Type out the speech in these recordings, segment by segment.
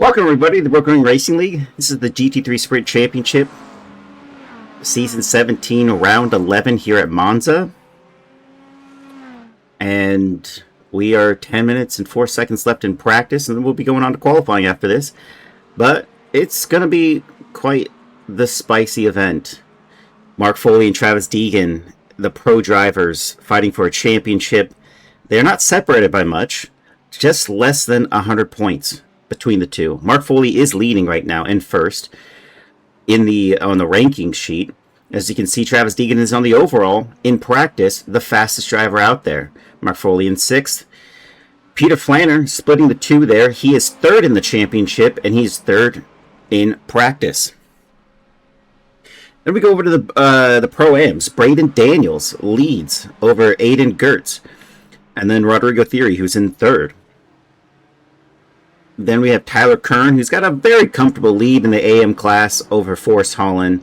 Welcome everybody to the Brooklyn Racing League. This is the GT3 Sprint Championship, Season 17, Round 11 here at Monza. And we are 10 minutes and 4 seconds left in practice, and then we'll be going on to qualifying after this. But it's going to be quite the spicy event. Mark Foley and Travis Deegan, the pro drivers, fighting for a championship. They're not separated by much, just less than 100 points between the two. Mark Foley is leading right now in first on the ranking sheet. As you can see, Travis Deegan is on the overall, in practice, the fastest driver out there. Mark Foley in sixth. Peter Flanner splitting the two there. He is third in the championship, and he's third in practice. Then we go over to the Pro-Ams. Braden Daniels leads over Aiden Gertz. And then Rodrigo Thierry, who's in third. Then we have Tyler Kern, who's got a very comfortable lead in the AM class over Forrest Holland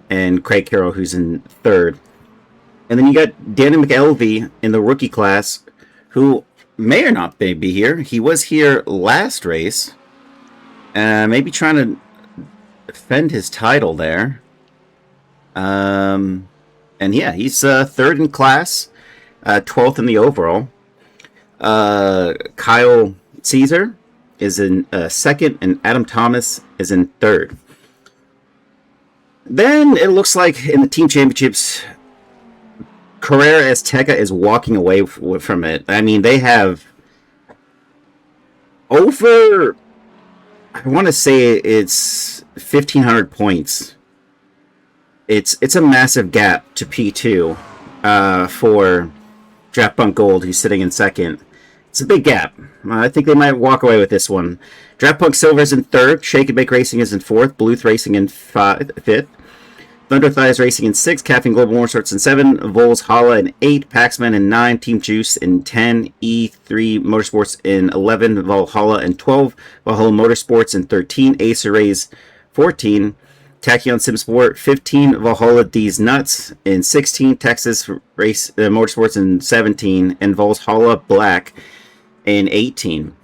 and Craig Carroll, who's in third. And then you got Danny McElvey in the rookie class, who may or not be here. He was here last race, maybe trying to defend his title there. And yeah, he's third in class, 12th in the overall. Kyle Caesar is in second, and Adam Thomas is in third. Then it looks like in the team championships, Carrera Azteca is walking away from it. I mean, they have over, I want to say it's 1,500 points. It's a massive gap to P2 for Draft Punk Gold, who's sitting in second. It's a big gap. I think they might walk away with this one. Draft Punk Silver is in third. Shake and Bake Racing is in fourth. Bluth Racing in fifth. Thunder Thighs Racing in sixth. Caffeine Global Motorsports in seven. Vols Hala in eight. Paxman in nine. Team Juice in 10. E3 Motorsports in 11. Valhalla in 12. Valhalla Motorsports in 13. Acer Rays 14. Tachyon Sim Sport 15. Valhalla D's Nuts in 16. Texas Race Motorsports in 17. And Vols Hala Black in 18.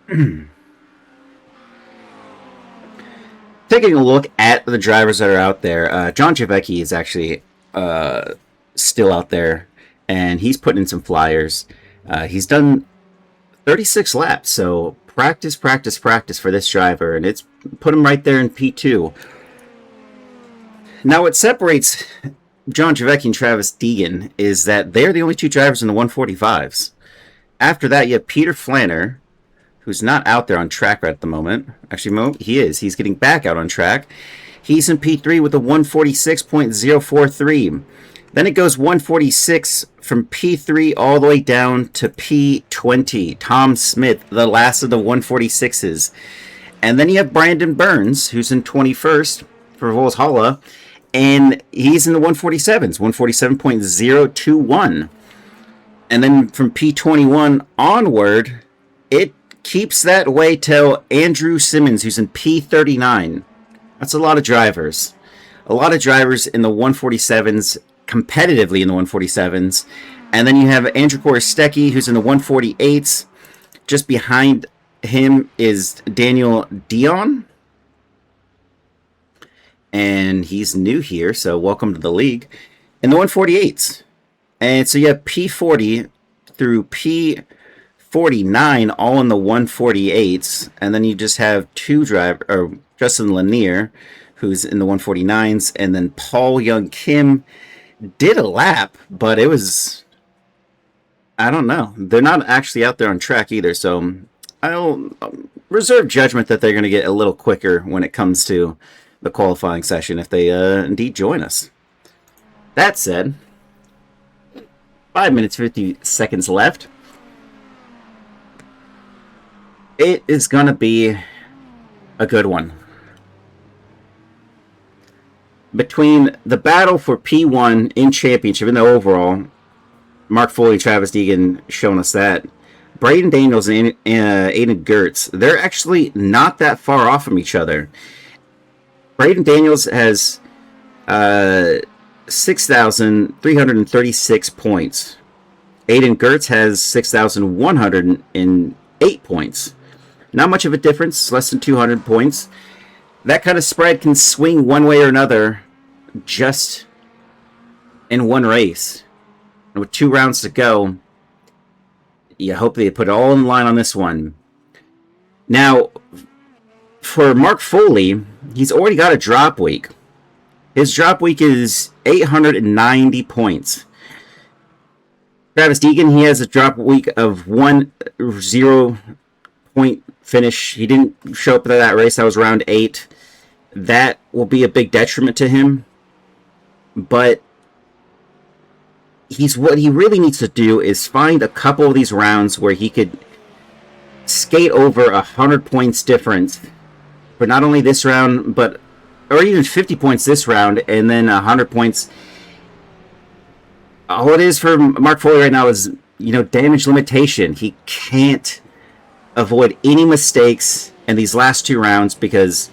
Taking a look at the drivers that are out there, John Javecki is actually still out there, and he's putting in some flyers. He's done 36 laps, so practice for this driver, and it's put him right there in P2. Now, what separates John Javecki and Travis Deegan is that they're the only two drivers in the 145s. After that, you have Peter Flanner, who's not out there on track right at the moment. Actually, he is. He's getting back out on track. He's in P3 with a 146.043. Then it goes 146 from P3 all the way down to P20. Tom Smith, the last of the 146s. And then you have Brandon Burns, who's in 21st for Vols Hala, and he's in the 147s, 147.021. And then from P21 onward, it keeps that way till Andrew Simmons, who's in P39. That's a lot of drivers. A lot of drivers in the 147s, competitively in the 147s. And then you have Andrew Korostecki, who's in the 148s. Just behind him is Daniel Dion. And he's new here, so welcome to the league. In the 148s. And so you have P40 through P49 all in the 148s. And then you just have Justin Lanier, who's in the 149s. And then Paul Young Kim did a lap, but it was, I don't know. They're not actually out there on track either. So I'll reserve judgment that they're going to get a little quicker when it comes to the qualifying session if they indeed join us. That said, 5 minutes, 50 seconds left. It is going to be a good one. Between the battle for P1 in championship in the overall, Mark Foley and Travis Deegan showing us that. Braden Daniels and Aiden Gertz, they're actually not that far off from each other. Braden Daniels has 6,336 points. Aiden Gertz has 6,108 points. Not much of a difference, less than 200 points. That kind of spread can swing one way or another just in one race. And with 2 rounds to go, you hope they put it all in line on this one. Now, for Mark Foley, he's already got a drop week. His drop week is 890 points. Travis Deegan, he has a drop week of 1-0 point finish. He didn't show up to that race. That was round 8. That will be a big detriment to him. But what he really needs to do is find a couple of these rounds where he could skate over 100 points difference for not only this round, but or even 50 points this round, and then 100 points. All it is for Mark Foley right now is, damage limitation. He can't avoid any mistakes in these last 2 rounds because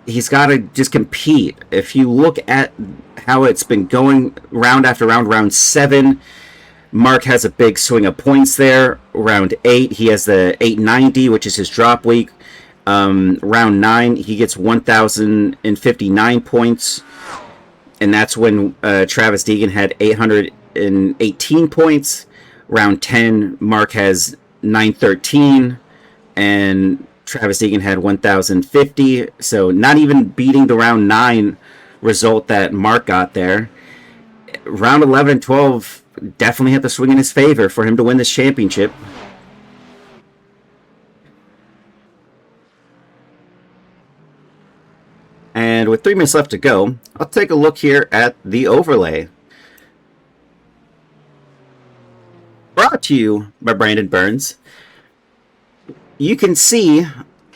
he's got to just compete. If you look at how it's been going round after round, round 7, Mark has a big swing of points there. Round 8, he has the 890, which is his drop week. Round 9, he gets 1,059 points. And that's when Travis Deegan had 818 points. Round 10, Mark has 913. And Travis Deegan had 1,050. So not even beating the round 9 result that Mark got there. Round 11 and 12 definitely have to swing in his favor for him to win this championship. And with 3 minutes left to go, I'll take a look here at the overlay. Brought to you by Brandon Burns. You can see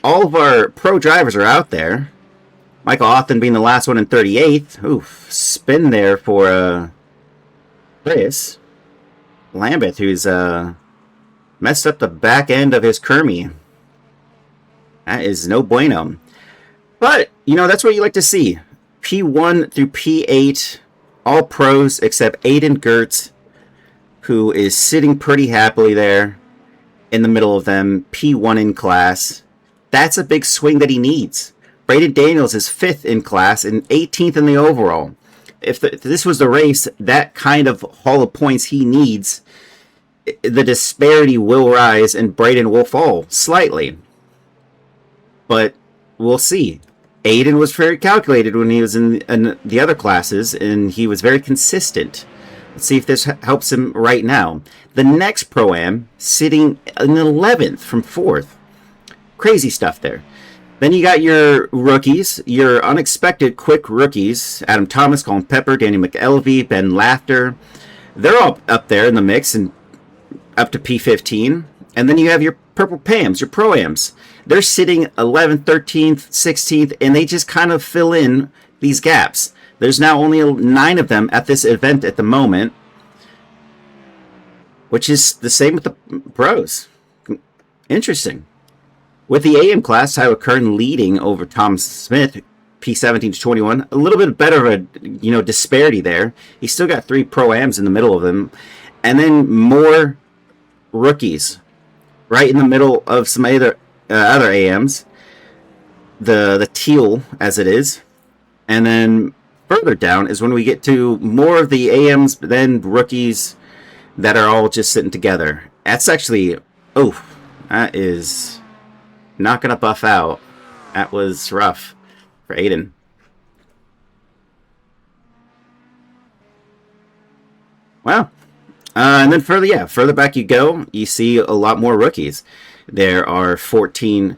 all of our pro drivers are out there. Michael Othman being the last one in 38th. Oof, spin there for Chris Lambeth, who's messed up the back end of his Kermie. That is no bueno. But, that's what you like to see. P1 through P8, all pros except Aiden Gertz, who is sitting pretty happily there in the middle of them, P1 in class. That's a big swing that he needs. Braden Daniels is 5th in class and 18th in the overall. If this was the race, that kind of haul of points he needs, the disparity will rise and Braden will fall slightly. But we'll see. Aiden was very calculated when he was in the other classes, and he was very consistent. Let's see if this helps him right now. The next Pro-Am, sitting in 11th from 4th. Crazy stuff there. Then you got your rookies, your unexpected quick rookies. Adam Thomas, Colin Pepper, Danny McElvey, Ben Laughter. They're all up there in the mix and up to P15. And then you have your Purple Pams, your Pro-Ams. They're sitting 11th, 13th, 16th, and they just kind of fill in these gaps. There's now only 9 of them at this event at the moment, which is the same with the pros. Interesting. With the AM class, Tyler Kern leading over Tom Smith, P17 to 21. A little bit better of a disparity there. He's still got 3 Pro-Ams in the middle of them. And then more rookies right in the middle of some other AMs, the teal as it is, and then further down is when we get to more of the AMs, then rookies that are all just sitting together. That's actually, that is not going to buff out. That was rough for Aiden. Wow. And then further back you go, you see a lot more rookies. There are 14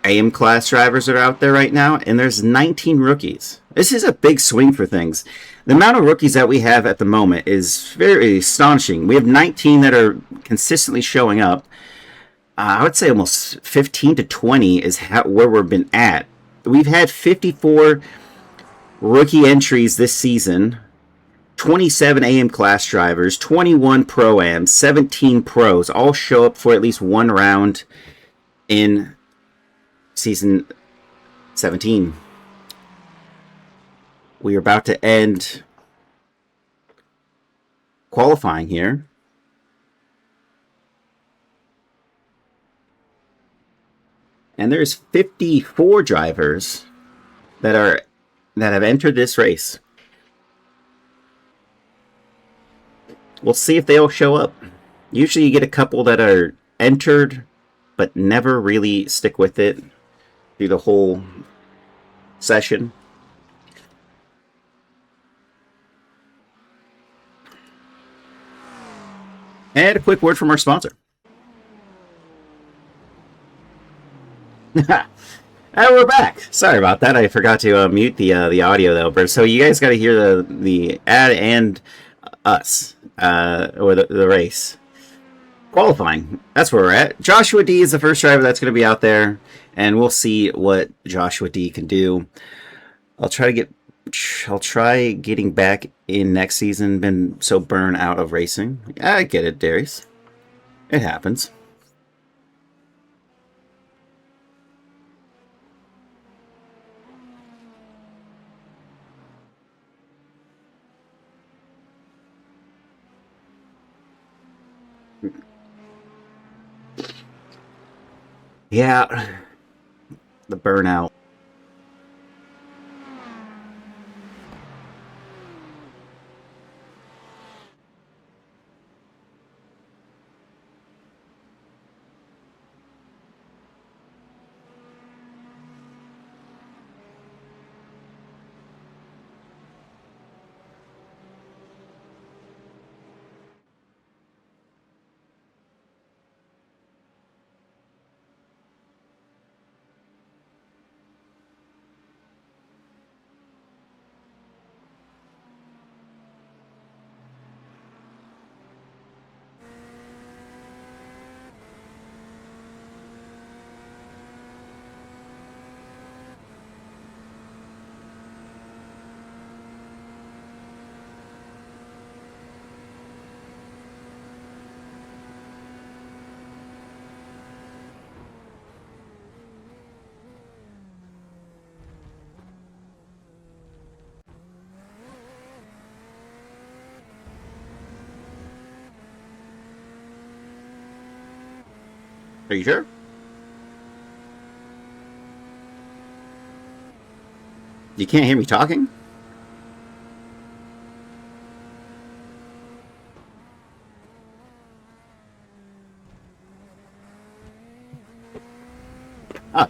AM class drivers that are out there right now, and there's 19 rookies. This is a big swing for things. The amount of rookies that we have at the moment is very astonishing. We have 19 that are consistently showing up. I would say almost 15 to 20 is where we've been at. We've had 54 rookie entries this season. 27 AM class drivers, 21 Pro-Ams, 17 pros, all show up for at least one round in season 17. We are about to end qualifying here. And there's 54 drivers that have entered this race. We'll see if they'll show up. Usually you get a couple that are entered but never really stick with it through the whole session. And a quick word from our sponsor. And we're back. Sorry about that. I forgot to mute the audio though. So you guys got to hear the ad and us or the race qualifying. That's where we're at. Joshua D is the first driver that's going to be out there, and we'll see what Joshua D can do. I'll try getting back in next season. Been so burnt out of racing. I get it, Darius. It happens. Yeah, the burnout. Are you sure? You can't hear me talking?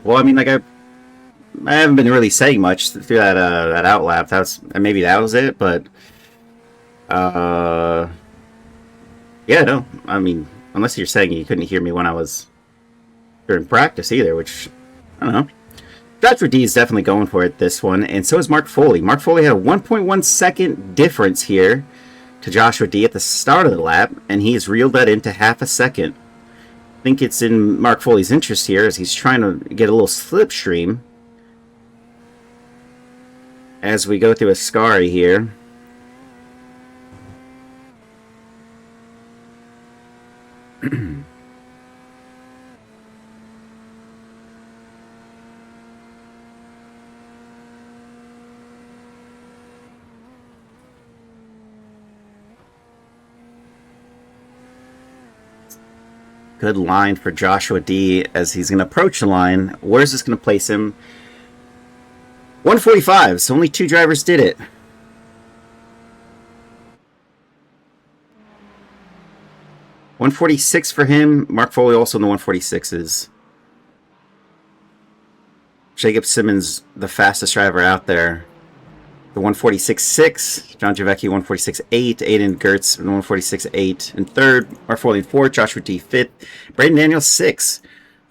Well, I mean, like I haven't been really saying much through that outlap. Maybe that was it, but yeah, no. I mean, unless you're saying you couldn't hear me when I was during practice either, which I don't know. Joshua D is definitely going for it this one, and so is Mark Foley. Mark Foley had a 1.1 second difference here to Joshua D at the start of the lap, and he's reeled that into half a second. I think it's in Mark Foley's interest here as he's trying to get a little slipstream as we go through Ascari here. Good line for Joshua D as he's going to approach the line. Where's this going to place him? 145, so only 2 drivers did it. $146 for him. Mark Foley also in the 146s. Jacob Simmons, the fastest driver out there. The 146.6, John Javecki 146.8, Aiden Gertz 146.8 in third, Mark Foley in fourth, Joshua D fifth, Braden Daniels 6th.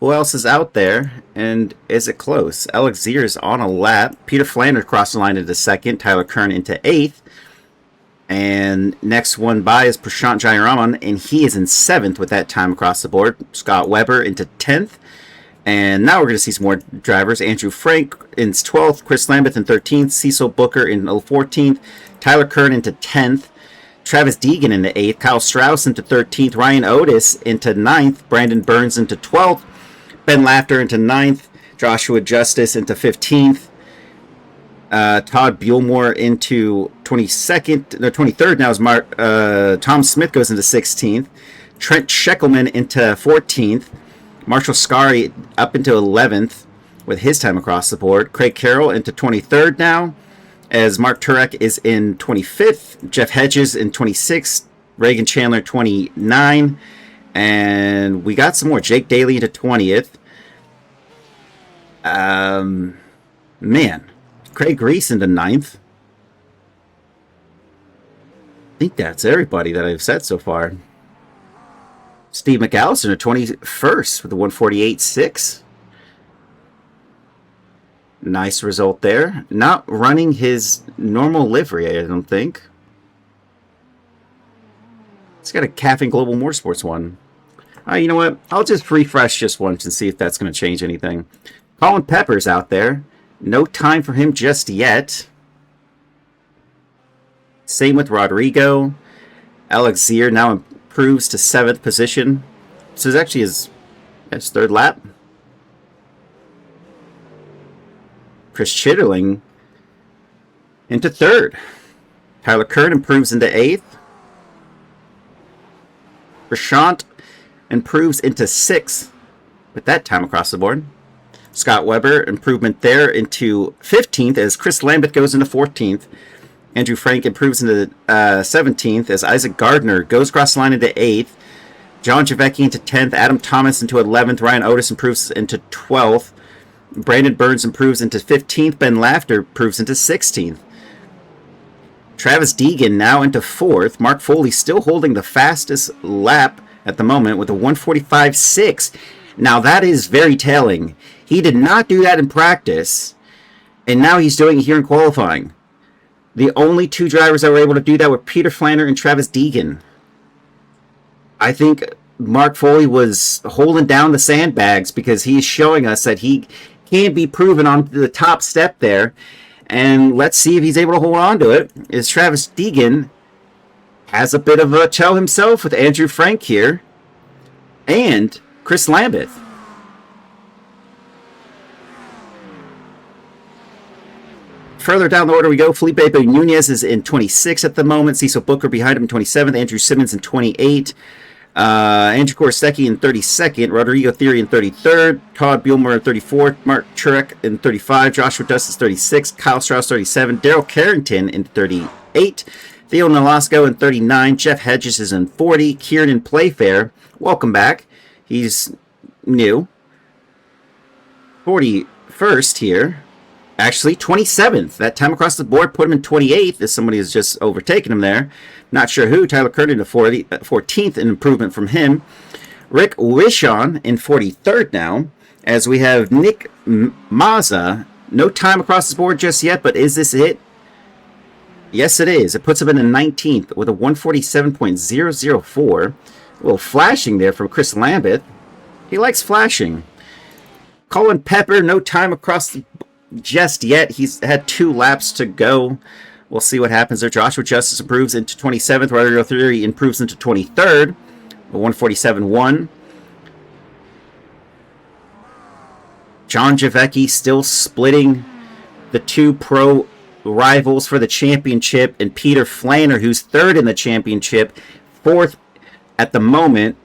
Who else is out there? And is it close? Alex Ziers on a lap. Peter Flanders crossed the line into second, Tyler Kern into 8th. And next one by is Prashant Jayaraman, and he is in 7th with that time across the board. Scott Weber into 10th. And now we're going to see some more drivers. Andrew Frank in 12th, Chris Lambeth in 13th, Cecil Booker in 14th, Tyler Kern into 10th, Travis Deegan into 8th, Kyle Strauss into 13th, Ryan Otis into 9th, Brandon Burns into 12th, Ben Laughter into 9th, Joshua Justice into 15th, Todd Buellmore into 23rd. Now is Tom Smith goes into 16th, Trent Sheckelman into 14th, Marshall Scarry up into 11th with his time across the board. Craig Carroll into 23rd now, as Mark Turek is in 25th. Jeff Hedges in 26th. Reagan Chandler 29. And we got some more. Jake Daly into 20th. Man. Craig Reese into 9th. I think that's everybody that I've said so far. Steve McAllister at 21st with a 148.6. Nice result there. Not running his normal livery, I don't think. It's got a Caffeine Global Motorsports one. You know what? I'll just refresh just once and see if that's going to change anything. Colin Pepper's out there. No time for him just yet. Same with Rodrigo. Alex Zier now improves to 7th position. This is actually his 3rd lap. Chris Chitterling into 3rd. Tyler Kern improves into 8th. Prashant improves into 6th with that time across the board. Scott Weber, improvement there into 15th as Chris Lambeth goes into 14th. Andrew Frank improves into 17th as Isaac Gardner goes across the line into 8th. John Javecki into 10th. Adam Thomas into 11th. Ryan Otis improves into 12th. Brandon Burns improves into 15th. Ben Lafter improves into 16th. Travis Deegan now into 4th. Mark Foley still holding the fastest lap at the moment with a 145.6. Now that is very telling. He did not do that in practice, and now he's doing it here in qualifying. The only 2 drivers that were able to do that were Peter Flanner and Travis Deegan. I think Mark Foley was holding down the sandbags because he's showing us that he can be proven on the top step there. And let's see if he's able to hold on to it. As Travis Deegan has a bit of a toe himself with Andrew Frank here and Chris Lambeth. Further down the order we go. Felipe Nunez is in 26 at the moment. Cecil Booker behind him in 27th. Andrew Simmons in 28. Andrew Korsecki in 32nd. Rodrigo Theory in 33rd. Todd Buellmer in 34th. Mark Turek in 35. Joshua Dustis 36. Kyle Strauss 37. Daryl Carrington in 38. Theo Nolasco in 39. Jeff Hedges is in 40. Kieran Playfair, welcome back. He's new. 41st here. Actually, 27th. That time across the board put him in 28th as somebody has just overtaken him there. Not sure who. Tyler Kernan to 14th, an improvement from him. Rick Wishon in 43rd now, as we have Nick Mazza. No time across the board just yet, but is this it? Yes, it is. It puts him in the 19th with a 147.004. A little flashing there from Chris Lambeth. He likes flashing. Colin Pepper, no time across the just yet. He's had 2 laps to go. We'll see what happens there. Joshua Justice improves into 27th. Rodrigo Theory improves into 23rd. A 147.1. John Javecki still splitting the 2 pro rivals for the championship, and Peter Flanner, who's 3rd in the championship, 4th at the moment.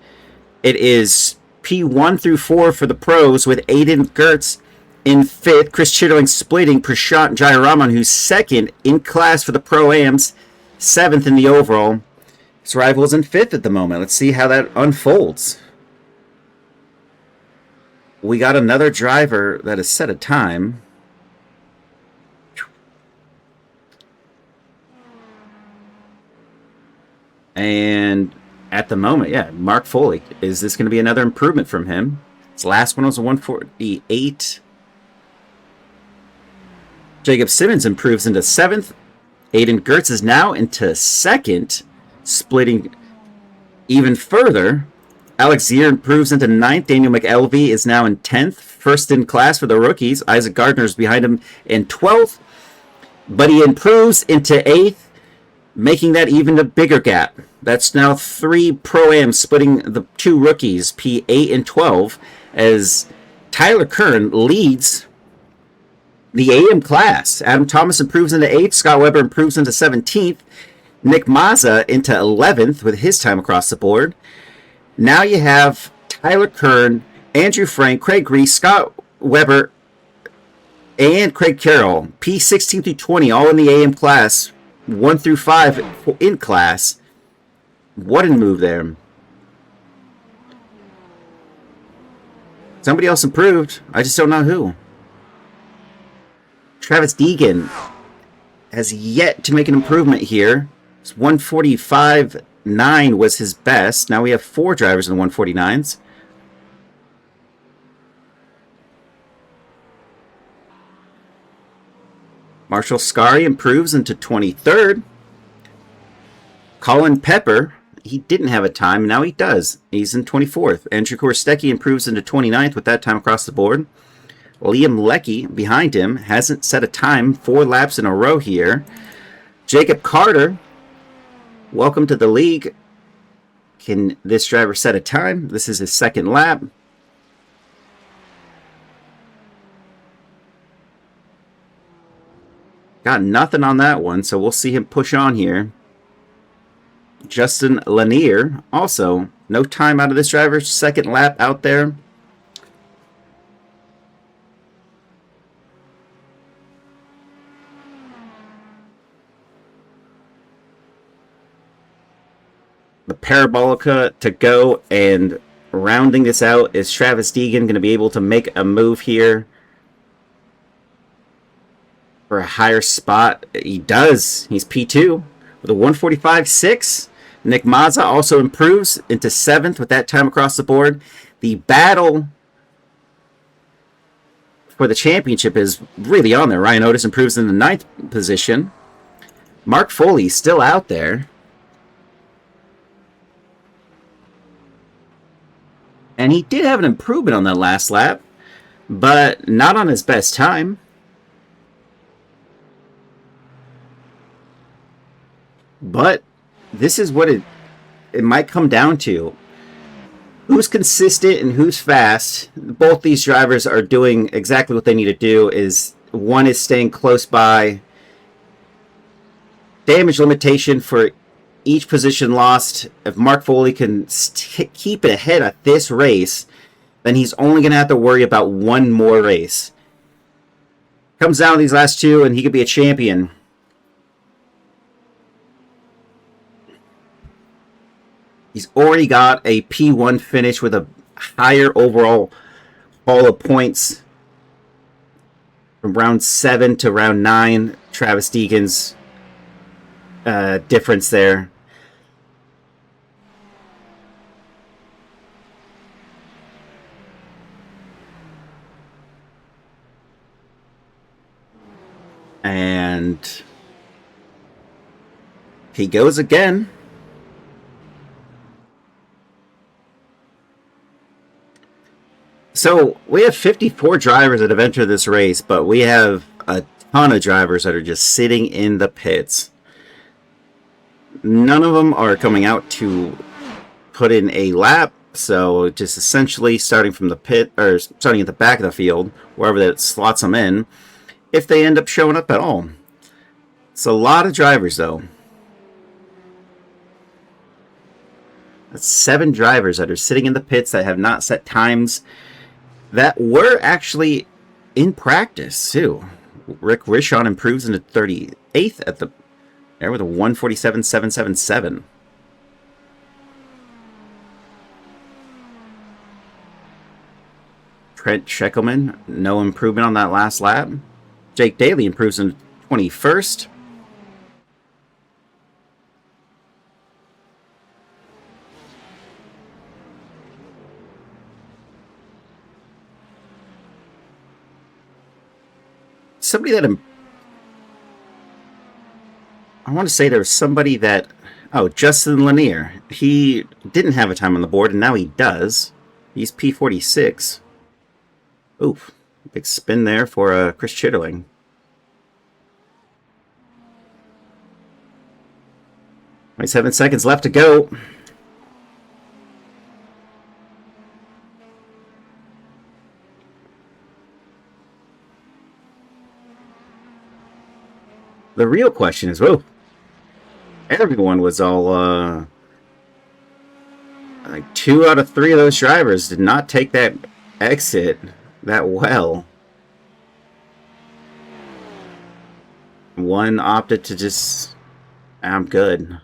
It is P1 through 4 for the pros, with Aiden Gertz in 5th. Chris Chitterling splitting Prashant Jayaraman, who's 2nd in class for the Pro-Ams, 7th in the overall. His rival's in 5th at the moment. Let's see how that unfolds. We got another driver that has set a time. And at the moment, yeah, Mark Foley. Is this going to be another improvement from him? His last one was a 148. Jacob Simmons improves into 7th. Aiden Gertz is now into 2nd, splitting even further. Alex Zier improves into 9th. Daniel McElvey is now in 10th. First in class for the rookies. Isaac Gardner is behind him in 12th. But he improves into 8th, making that even a bigger gap. That's now 3 Pro-Ams splitting the 2 rookies, P8 and 12, as Tyler Kern leads the AM class. Adam Thomas improves into 8th. Scott Weber improves into 17th. Nick Mazza into 11th with his time across the board. Now you have Tyler Kern Andrew Frank, Craig Reese, Scott Weber, and Craig Carroll. P16 through 20, all in the AM class. 1 through 5 in class. What a move there. Somebody else improved. I just don't know who. Travis Deegan has yet to make an improvement here. 145.9 was his best. Now we have 4 drivers in the 149s. Marshall Scari improves into 23rd. Colin Pepper, he didn't have a time, now he does. He's in 24th. Andrew Korstecki improves into 29th with that time across the board. Liam Leckie, behind him, hasn't set a time 4 laps in a row here. Jacob Carter, welcome to the league. Can this driver set a time? This is his 2nd lap. Got nothing on that one, so we'll see him push on here. Justin Lanier, also no time out of this driver's 2nd lap out there. The Parabolica to go, and rounding this out is Travis Deegan, going to be able to make a move here for a higher spot. He does. He's P2 with a 145.6. Nick Mazza also improves into 7th with that time across the board. The battle for the championship is really on there. Ryan Otis improves in the 9th position. Mark Foley still out there. And he did have an improvement on that last lap, but not on his best time. But this is what it might come down to. Who's consistent and who's fast. Both these drivers are doing exactly what they need to do. Is one is staying close by. Damage limitation for each position lost. If Mark Foley can keep it ahead at this race, then he's only going to have to worry about one more race. Comes down to these last 2 and he could be a champion. He's already got a P1 finish with a higher overall haul of points from round 7 to round 9. Travis Deegan's difference there. And he goes again. So we have 54 drivers that have entered this race, but we have a ton of drivers that are just sitting in the pits. None of them are coming out to put in a lap, so just essentially starting from the pit, or starting at the back of the field, wherever that slots them in, if they end up showing up at all. It's a lot of drivers, though. That's 7 drivers that are sitting in the pits that have not set times that were actually in practice, too. Rick Rishon improves into 38th at the there with a 147.777. Trent Sheckelman, no improvement on that last lap. Jake Daly improves in 21st. Somebody that I want to say there was somebody that, Justin Lanier. He didn't have a time on the board, and now he does. He's P46. Oof, big spin there for Chris Chitterling. Only 7 seconds left to go. The real question is, everyone was all, like 2 out of 3 of those drivers did not take that exit that well. One opted to just, I'm good.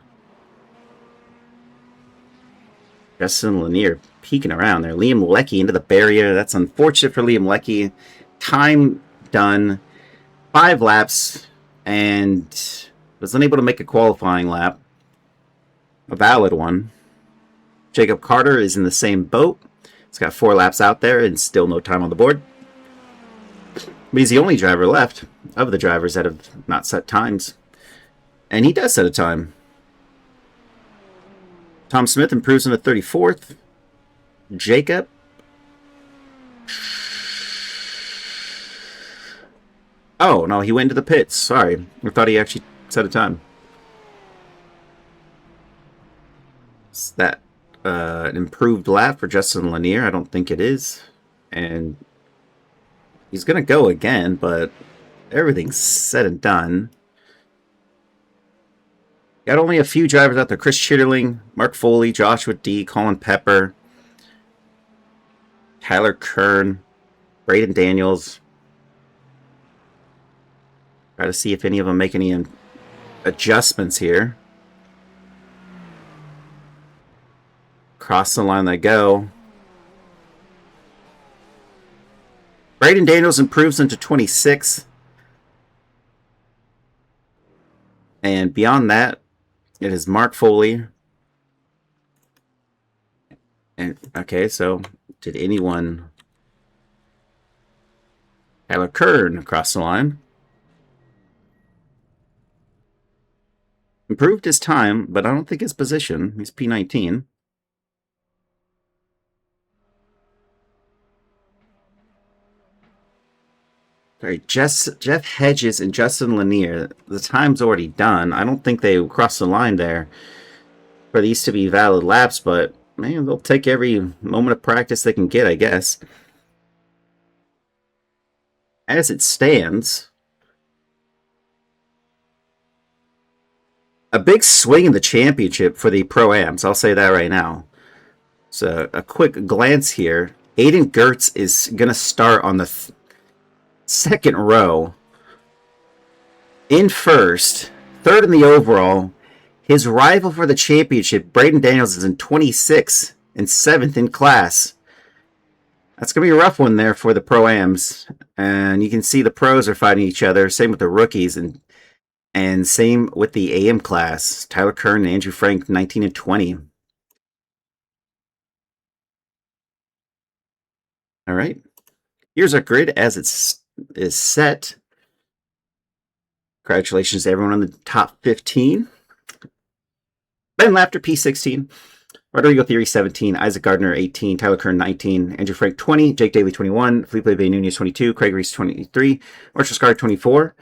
Justin Lanier peeking around there. Liam Leckie into the barrier. That's unfortunate for Liam Leckie. Time done. 5 laps, and was unable to make a qualifying lap. A valid one. Jacob Carter is in the same boat. He's got 4 laps out there and still no time on the board. But he's the only driver left of the drivers that have not set times. And he does set a time. Tom Smith improves into 34th. Jacob. Oh, no, he went into the pits. Sorry. I thought he actually set a time. Is that an improved lap for Justin Lanier? I don't think it is. And he's going to go again, but everything's said and done. Got only a few drivers out there. Chris Chitterling, Mark Foley, Joshua D., Colin Pepper, Tyler Kern, Braden Daniels. Try to see if any of them make any adjustments here. Cross the line they go. Braden Daniels improves into 26th. And beyond that, it is Mark Foley. And okay, so did anyone... Tyler Kern across the line. Improved his time, but I don't think his position. He's P19. Sorry, Jeff Hedges and Justin Lanier. The time's already done. I don't think they crossed the line there for these to be valid laps, but man, they'll take every moment of practice they can get, I guess. As it stands, a big swing in the championship for the Pro-Ams. I'll say that right now. So a quick glance here. Aiden Gertz is going to start on the second row in first, third in the overall. His rival for the championship, Braden Daniels, is in 26th and 7th in class. That's going to be a rough one there for the Pro-Ams. And you can see the pros are fighting each other. Same with the rookies and same with the AM class. Tyler Kern and Andrew Frank, 19 and 20. All right. Here's our grid as it is set. Congratulations to everyone on the top 15. Ben Lafter, P16. Rodrigo Theory, 17. Isaac Gardner, 18. Tyler Kern, 19. Andrew Frank, 20. Jake Daly, 21. Felipe Nunez, 22. Craig Reese, 23. Marshall Scar, 24.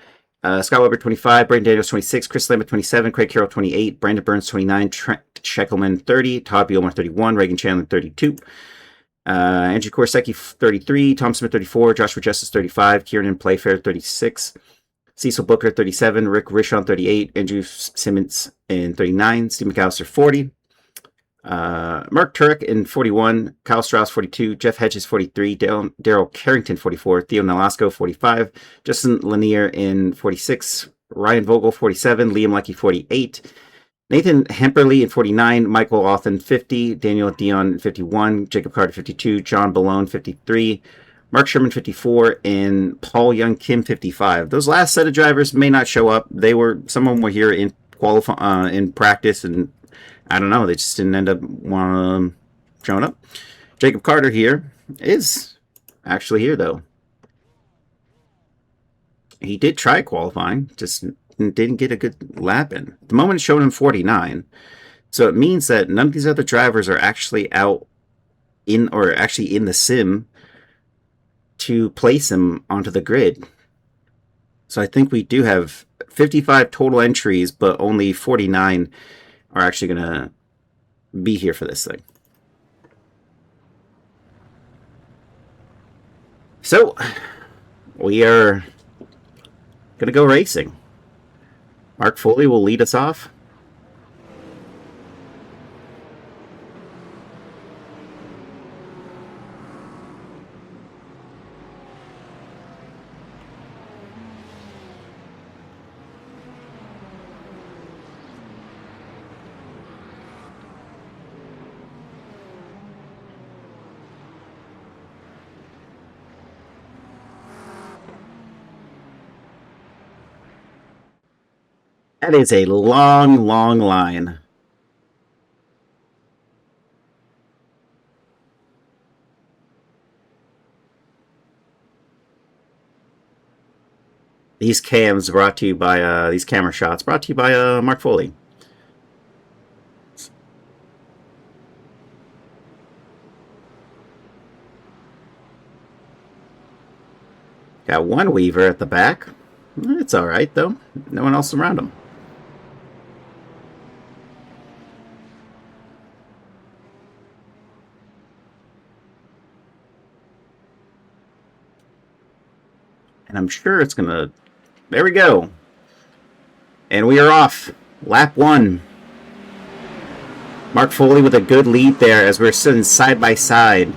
Scott Weber, 25. Braden Daniels, 26. Chris Lambert, 27. Craig Carroll, 28. Brandon Burns, 29. Trent Sheckelman, 30. Todd Bielmar, 31. Reagan Chandler, 32. Andrew Korsecki, 33. Tom Smith, 34. Joshua Justice, 35. Kieran Playfair, 36. Cecil Booker, 37. Rick Rishon, 38. Andrew Simmons in 39. Steve McAllister, 40. Mark Turek in 41. Kyle Strauss, 42. Jeff Hedges, 43. Daryl Carrington, 44. Theo Nolasco, 45. Justin Lanier in 46. Ryan Vogel, 47. Liam Leckie, 48. Nathan Hemperly in 49, Michael Authen 50, Daniel Dion 51, Jacob Carter 52, John Balone 53, Mark Sherman 54, and Paul Young Kim 55. Those last set of drivers may not show up. Some of them were here in in practice, and I don't know, they just didn't end up showing up. Jacob Carter here is actually here though. He did try qualifying, just didn't get a good lap in. The moment showed him 49. So it means that none of these other drivers are actually out in the sim to place him onto the grid. So I think we do have 55 total entries, but only 49 are actually going to be here for this thing. So we are going to go racing. Mark Foley will lead us off. That is a long, long line. These cams brought to you by these camera shots brought to you by Mark Foley. Got one Weaver at the back. It's all right though. No one else around him. And I'm sure it's gonna. There we go. And we are off. Lap 1. Mark Foley with a good lead there as we're sitting side by side.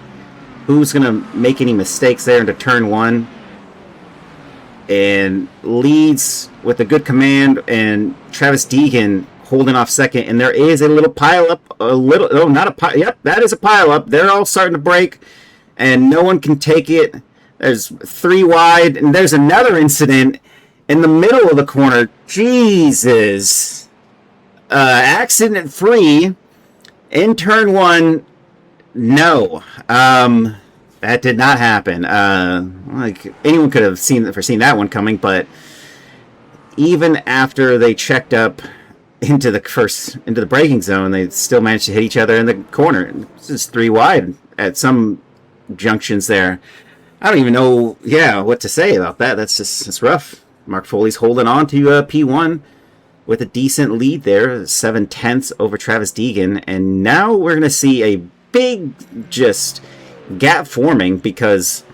Who's going to make any mistakes there into turn 1? And leads with a good command, and Travis Deegan holding off second. And there is a little pile up. Not a pile. Yep, that is a pile up. They're all starting to break, and no one can take it. There's 3 wide, and there's another incident in the middle of the corner. Jesus. Accident free in turn 1. No. That did not happen. Like anyone could have foreseen that one coming, but even after they checked up into the braking zone, they still managed to hit each other in the corner. This is 3 wide at some junctions there. I don't even know, what to say about that. It's rough. Mark Foley's holding on to P1 with a decent lead there, 7/10 over Travis Deegan. And now we're going to see a big just gap forming because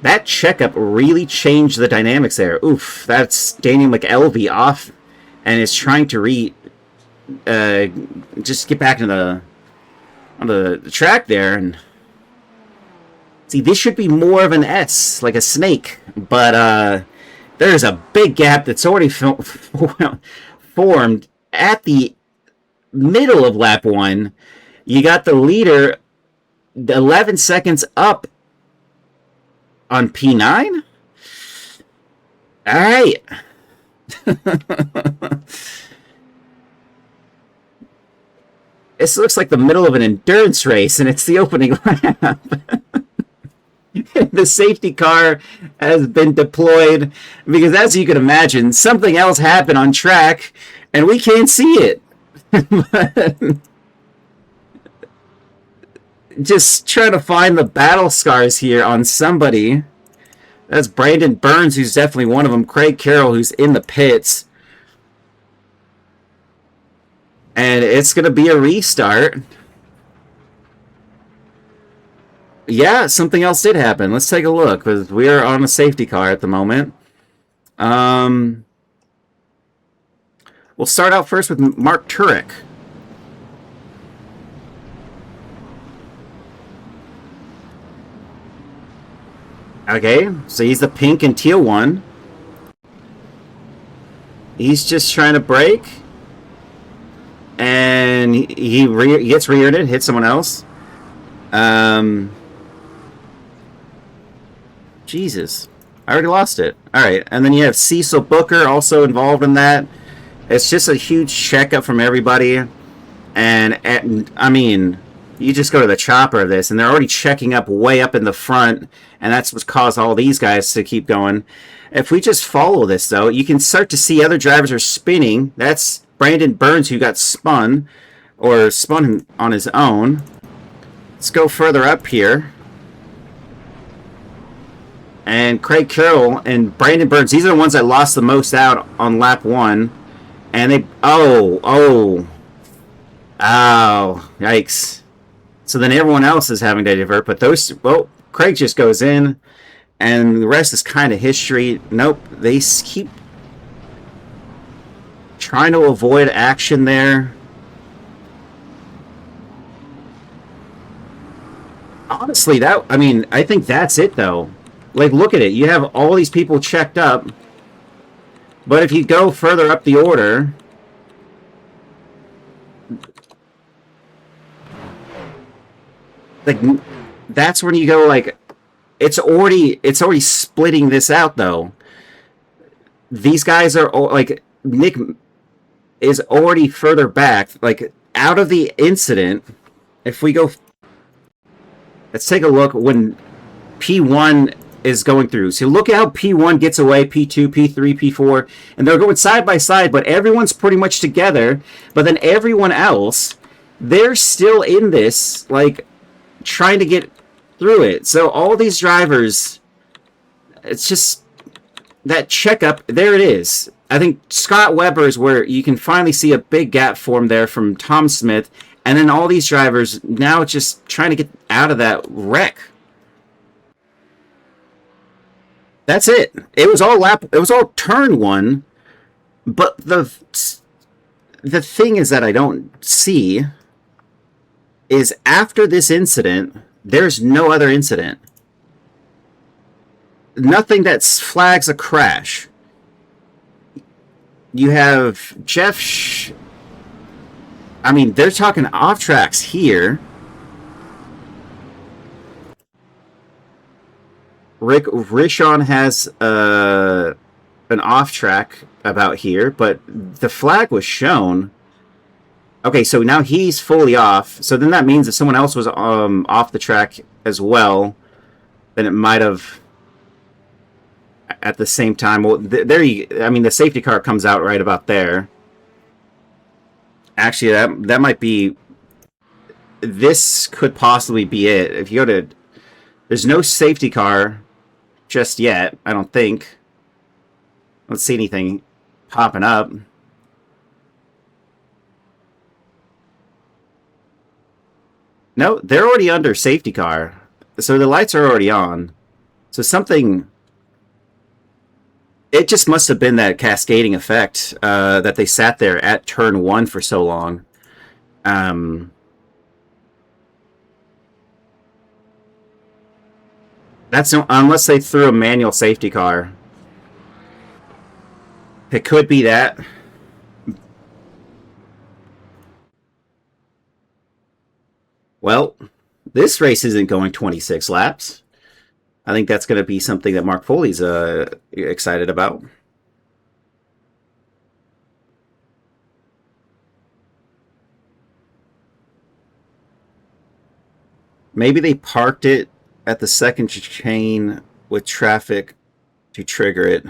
that checkup really changed the dynamics there. Oof, that's Daniel McElvey off and is trying to just get back on the track there. And see, this should be more of an S, like a snake, but there's a big gap that's already formed at the middle of lap 1. You got the leader 11 seconds up on P9. All right. This looks like the middle of an endurance race, and it's the opening lap. The safety car has been deployed because, as you can imagine, something else happened on track and we can't see it. Just trying to find the battle scars here on somebody. That's Brandon Burns, who's definitely one of them. Craig Carroll, who's in the pits. And it's going to be a restart. Yeah, something else did happen. Let's take a look, because we are on a safety car at the moment. We'll start out first with Mark Turek. Okay, so he's the pink and teal one. He's just trying to brake. And he gets rear-ended, hits someone else. Jesus. I already lost it. Alright, and then you have Cecil Booker also involved in that. It's just a huge checkup from everybody. And I mean, you just go to the chopper of this, and they're already checking up way up in the front, and that's what's caused all these guys to keep going. If we just follow this, though, you can start to see other drivers are spinning. That's Brandon Burns, who got spun, or spun on his own. Let's go further up here. And Craig Carroll and Brandon Burns, these are the ones that lost the most out on lap 1. And they... Oh, yikes. So then everyone else is having to divert, but those... Well, Craig just goes in, and the rest is kind of history. Nope, they keep trying to avoid action there. Honestly, I think that's it, though. Like, look at it. You have all these people checked up, but if you go further up the order... Like, that's when you go, like, it's already splitting this out, though. These guys are, like, Nick is already further back, like out of the incident. If we go, let's take a look when P1 is going through. So look at how P1 gets away, P2, P3, P4, and they're going side by side, but everyone's pretty much together. But then everyone else, they're still in this, like, trying to get through it. So all these drivers, it's just that checkup. There it is. I think Scott Webber is where you can finally see a big gap form there from Tom Smith, and then all these drivers now just trying to get out of that wreck. That's it. It was all turn one, but the thing is that I don't see is after this incident, there's no other incident. Nothing that flags a crash. You have Jeff. I mean, they're talking off tracks here. Rishon has an off track about here, but the flag was shown. Okay, so now he's fully off. So then that means if someone else was off the track as well, then it might have at the same time. Well, I mean, the safety car comes out right about there. Actually, that might be. This could possibly be it. If you go to, there's no safety car just yet. I don't think. Let's see anything popping up. No, they're already under safety car. So the lights are already on. So something... It just must have been that cascading effect that they sat there at turn one for so long. That's no, unless they threw a manual safety car. It could be that. Well, this race isn't going 26 laps. I think that's going to be something that Mark Foley's excited about. Maybe they parked it at the second chain with traffic to trigger it.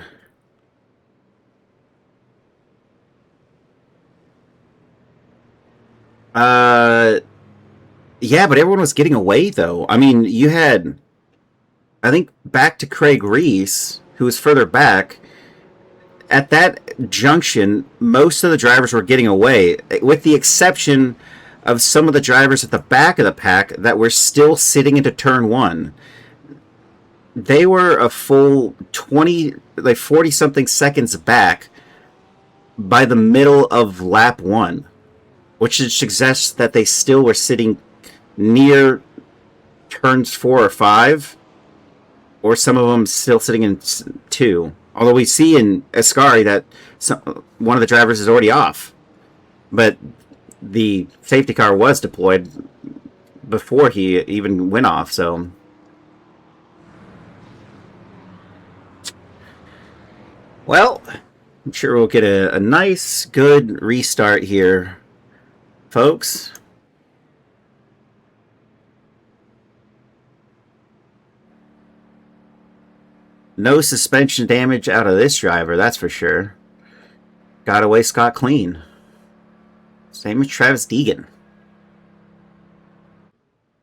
Yeah, but everyone was getting away, though. I mean, you had... I think back to Craig Reese, who was further back. At that junction, most of the drivers were getting away, with the exception of some of the drivers at the back of the pack that were still sitting into turn one. They were a full 40-something seconds back by the middle of lap one, which suggests that they still were sitting near turns 4 or 5, or some of them still sitting in 2. Although we see in Ascari that one of the drivers is already off. But the safety car was deployed before he even went off, so... Well, I'm sure we'll get a nice, good restart here, folks. No suspension damage out of this driver, that's for sure. Got away scot clean. Same as Travis Deegan.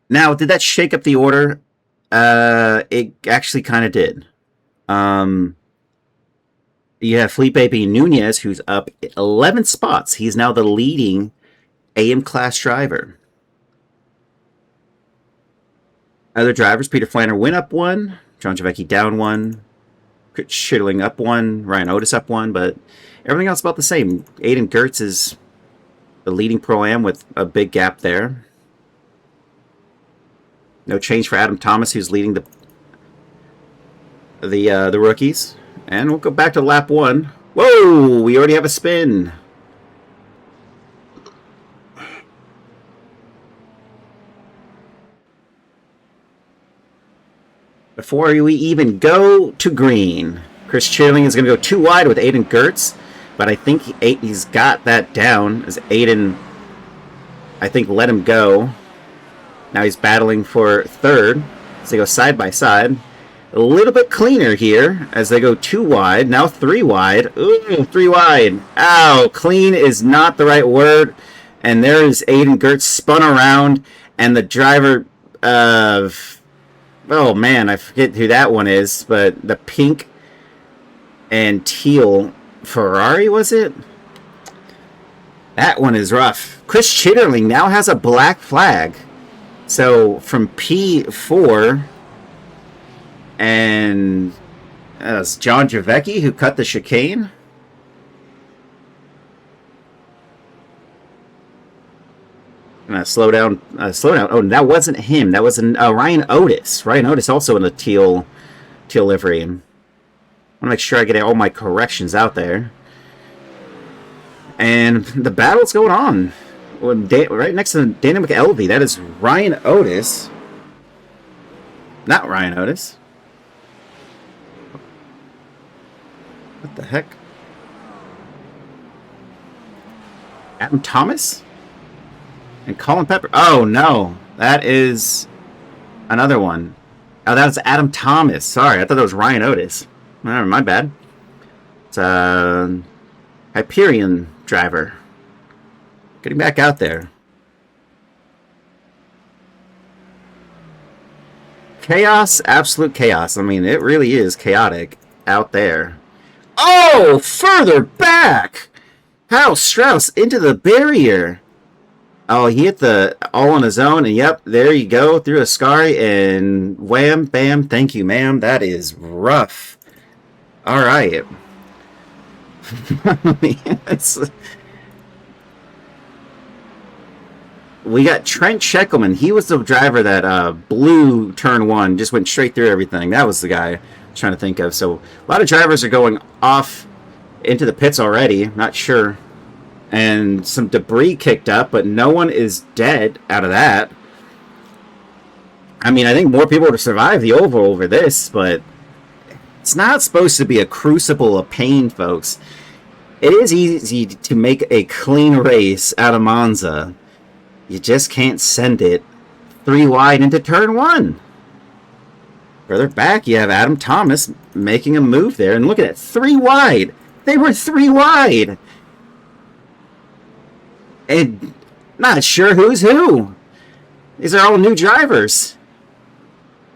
Now, did that shake up the order? It actually kind of did. You have Felipe B. Nunez, who's up 11 spots. He's now the leading AM class driver. Other drivers, Peter Flanner went up 1. John Javecki down 1. Schilling up 1. Ryan Otis up 1. But everything else about the same. Aiden Gertz is the leading Pro-Am with a big gap there. No change for Adam Thomas, who's leading the rookies. And we'll go back to lap 1. Whoa! We already have a spin. Before we even go to green, Chris Cheerling is going to go too wide with Aiden Gertz. But I think he's got that down as Aiden, I think, let him go. Now he's battling for third as they go side by side. A little bit cleaner here as they go 2 wide. Now 3 wide. Ooh, 3 wide. Ow, clean is not the right word. And there is Aiden Gertz spun around. And the driver of... Oh, man, I forget who that one is. But the pink and teal Ferrari, was it? That one is rough. Chris Chitterling now has a black flag. So from P4... And it's John Javecki who cut the chicane. Slow down. Oh, that wasn't him. That was Ryan Otis. Ryan Otis also in the teal livery. I want to make sure I get all my corrections out there. And the battle's going on. Right next to Dana McElvey. That is Ryan Otis. Not Ryan Otis. What the heck? Adam Thomas? And Colin Pepper. Oh, no. That is another one. Oh, that's Adam Thomas. Sorry, I thought that was Ryan Otis. My bad. It's a Hyperion driver. Getting back out there. Chaos, absolute chaos. I mean, it really is chaotic out there. Oh, further back! How Strauss into the barrier. Oh, he hit the all on his own, and yep, there you go, through Ascari, and wham, bam, thank you, ma'am. That is rough. All right. We got Trent Scheckelman. He was the driver that blew turn 1, just went straight through everything. That was the guy trying to think of. So a lot of drivers are going off into the pits already. Not sure. And some debris kicked up, but no one is dead out of that. I mean, I think more people would survive the oval over this, but it's not supposed to be a crucible of pain, folks. It is easy to make a clean race out of Monza. You just can't send it 3 wide into turn 1. Further back, you have Adam Thomas making a move there. And look at it, 3 wide. They were 3 wide. And not sure who's who. These are all new drivers.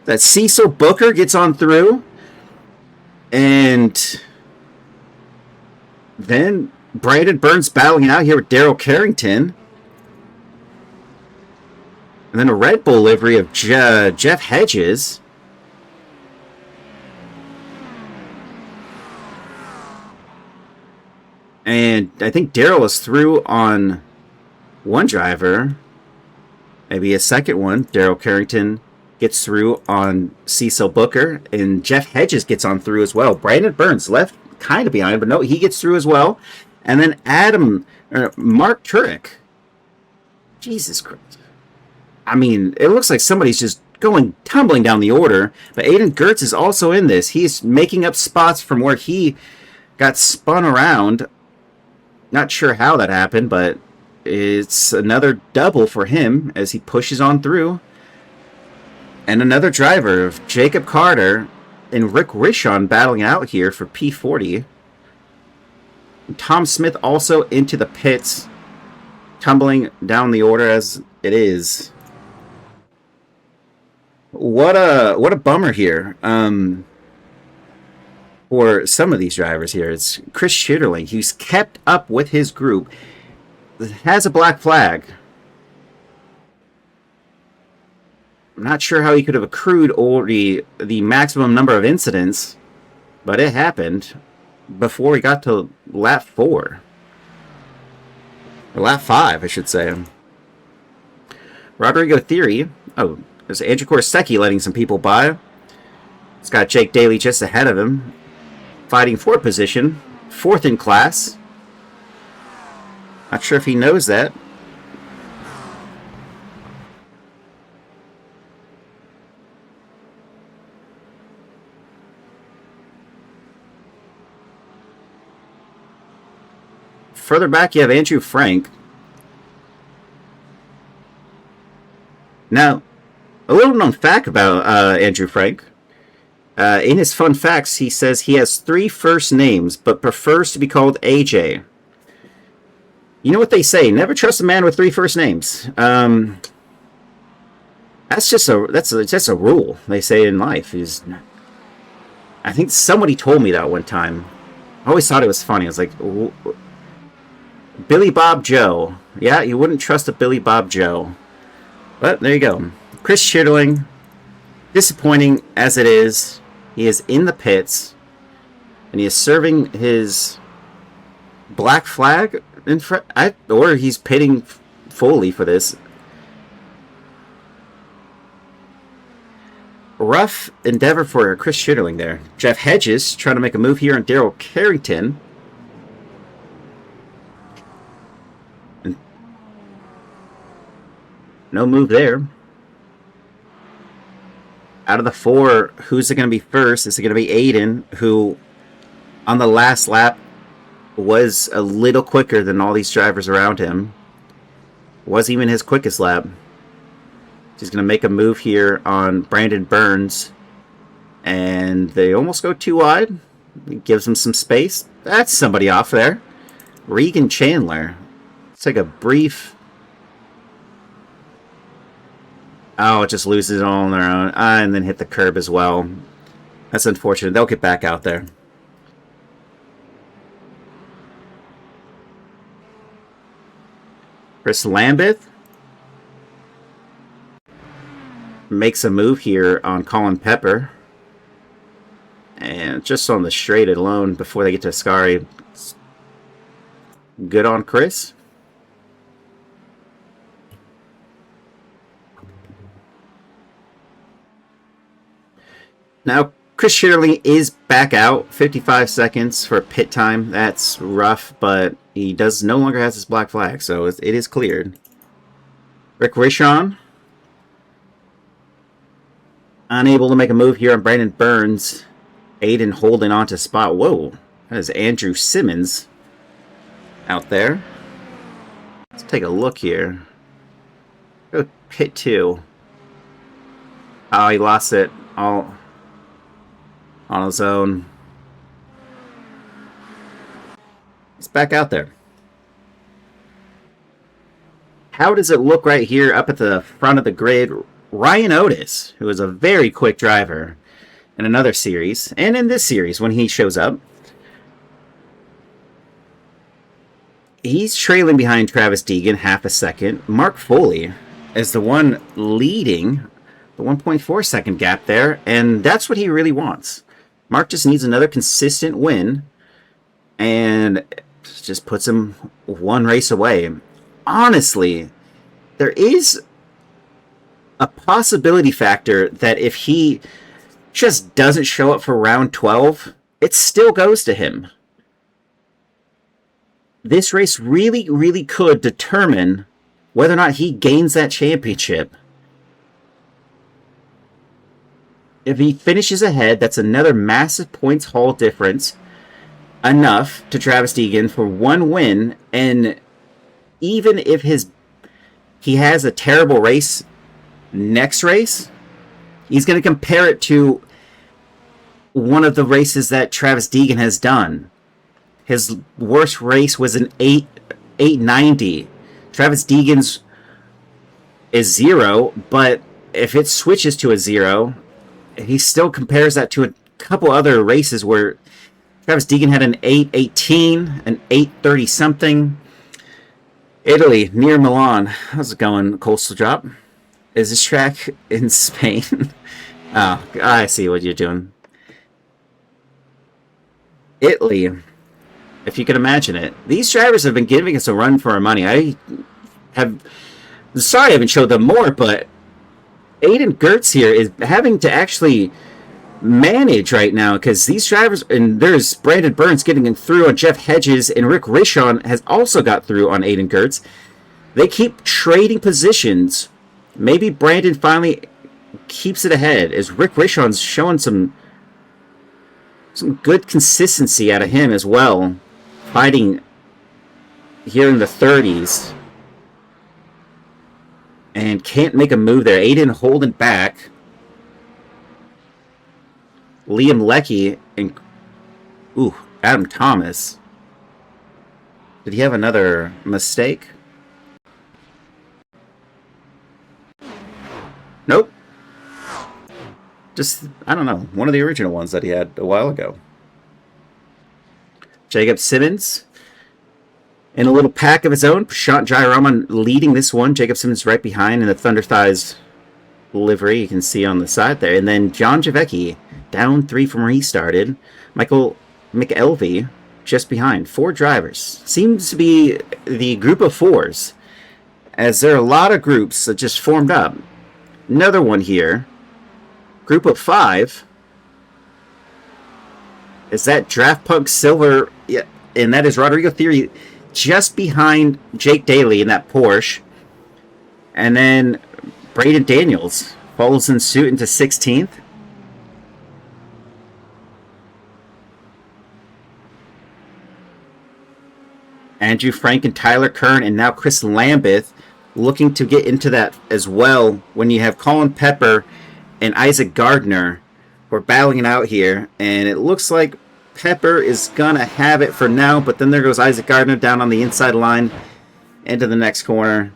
That Cecil Booker gets on through. And then Brandon Burns battling out here with Daryl Carrington. And then a Red Bull livery of Jeff Hedges. And I think Daryl is through on one driver. Maybe a second one. Daryl Carrington gets through on Cecil Booker. And Jeff Hedges gets on through as well. Brandon Burns left kind of behind, but no, he gets through as well. And then Mark Turek. Jesus Christ. I mean, it looks like somebody's just tumbling down the order. But Aiden Gertz is also in this. He's making up spots from where he got spun around. Not sure how that happened, but it's another double for him as he pushes on through. And another driver of Jacob Carter and Rick Rishon battling out here for P40. Tom Smith also into the pits, tumbling down the order as it is. What a bummer here. For some of these drivers here, it's Chris Schitterling. He's kept up with his group. Has a black flag. I'm not sure how he could have accrued the maximum number of incidents, but it happened before he got to lap 4. Or lap 5, I should say. Rodrigo Theory. Oh, there's Andrew Korsecki letting some people by. It's got Jake Daly just ahead of him. Fighting for position. 4th in class. Not sure if he knows that. further back, you have Andrew Frank. Now, a little known fact about Andrew Frank. In his fun facts, he says he has 3 first names, but prefers to be called AJ. You know what they say? Never trust a man with 3 first names. That's just a rule they say in life. I think somebody told me that one time. I always thought it was funny. I was like, Billy Bob Joe. Yeah, you wouldn't trust a Billy Bob Joe. But there you go. Chris Schitterling, disappointing as it is, he is in the pits, and he is serving his black flag in front, or he's pitting fully for this. Rough endeavor for Chris Schitterling there. Jeff Hedges trying to make a move here on Daryl Carrington. No move there. Out of the 4, who's it going to be first? Is it going to be Aiden, who on the last lap was a little quicker than all these drivers around him? Was even his quickest lap. He's going to make a move here on Brandon Burns. And they almost go too wide. It gives him some space. That's somebody off there. Regan Chandler. Let's take a brief... Oh, it just loses it all on their own. And then hit the curb as well. That's unfortunate. They'll get back out there. Chris Lambeth makes a move here on Colin Pepper. And just on the straight alone before they get to Ascari. Good on Chris. Now, Chris Schitterling is back out. 55 seconds for pit time. That's rough, but he no longer has his black flag, so it is cleared. Rick Rishon, unable to make a move here on Brandon Burns. Aiden holding on to spot. Whoa, that is Andrew Simmons out there. Let's take a look here. Go pit 2. Oh, he lost it all on his own. He's back out there. How does it look right here up at the front of the grid? Ryan Otis, who is a very quick driver in another series, and in this series when he shows up, he's trailing behind Travis Deegan half a second. Mark Foley is the one leading the 1.4 second gap there, and that's what he really wants. Mark just needs another consistent win, and just puts him 1 race away. Honestly, there is a possibility factor that if he just doesn't show up for round 12, it still goes to him. This race really, really could determine whether or not he gains that championship. If he finishes ahead, that's another massive points haul difference, enough to Travis Deegan for 1 win. And even if he has a terrible race next race, he's going to compare it to one of the races that Travis Deegan has done. His worst race was an 890. Travis Deegan's is 0, but if it switches to a 0, he still compares that to a couple other races where Travis Deegan had an 818, an 830 something. Italy, near Milan. How's it going, Coastal Drop? Is this track in Spain? Oh, I see what you're doing. Italy, if you can imagine it. These drivers have been giving us a run for our money. Sorry I haven't showed them more, but Aiden Gertz here is having to actually manage right now because these drivers, and there's Brandon Burns getting through on Jeff Hedges, and Rick Rishon has also got through on Aiden Gertz. They keep trading positions. Maybe Brandon finally keeps it ahead as Rick Rishon's showing some good consistency out of him as well, fighting here in the 30s. And can't make a move there. Aiden holding back. Liam Leckie and... Ooh, Adam Thomas. Did he have another mistake? Nope. Just, I don't know, one of the original ones that he had a while ago. Jacob Simmons in a little pack of his own. Prashant Jayaraman leading this one. Jacob Simmons right behind in the Thunder Thighs livery you can see on the side there. And then John Javecki down 3 from where he started. Michael McElvey just behind. 4 drivers. Seems to be the group of 4s, as there are a lot of groups that just formed up. Another one here. Group of 5. Is that Draft Punk Silver? Yeah, and that is Rodrigo Theory just behind Jake Daly in that Porsche. And then Braden Daniels follows in suit into 16th. Andrew Frank and Tyler Kern, and now Chris Lambeth looking to get into that as well when you have Colin Pepper and Isaac Gardner who are battling it out here. And it looks like Pepper is going to have it for now, but then there goes Isaac Gardner down on the inside line into the next corner.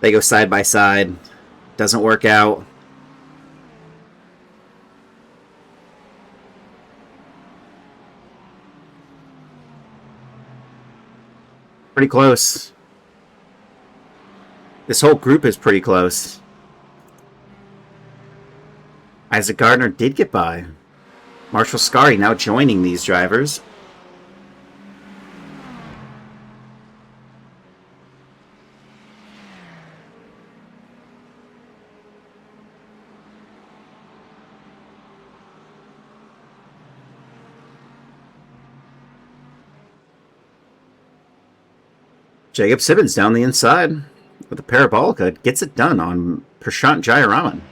They go side by side. Doesn't work out. Pretty close. This whole group is pretty close. Isaac Gardner did get by. Marshall Scary now joining these drivers. Jacob Simmons down the inside with a parabolica. Gets it done on Prashant Jayaraman.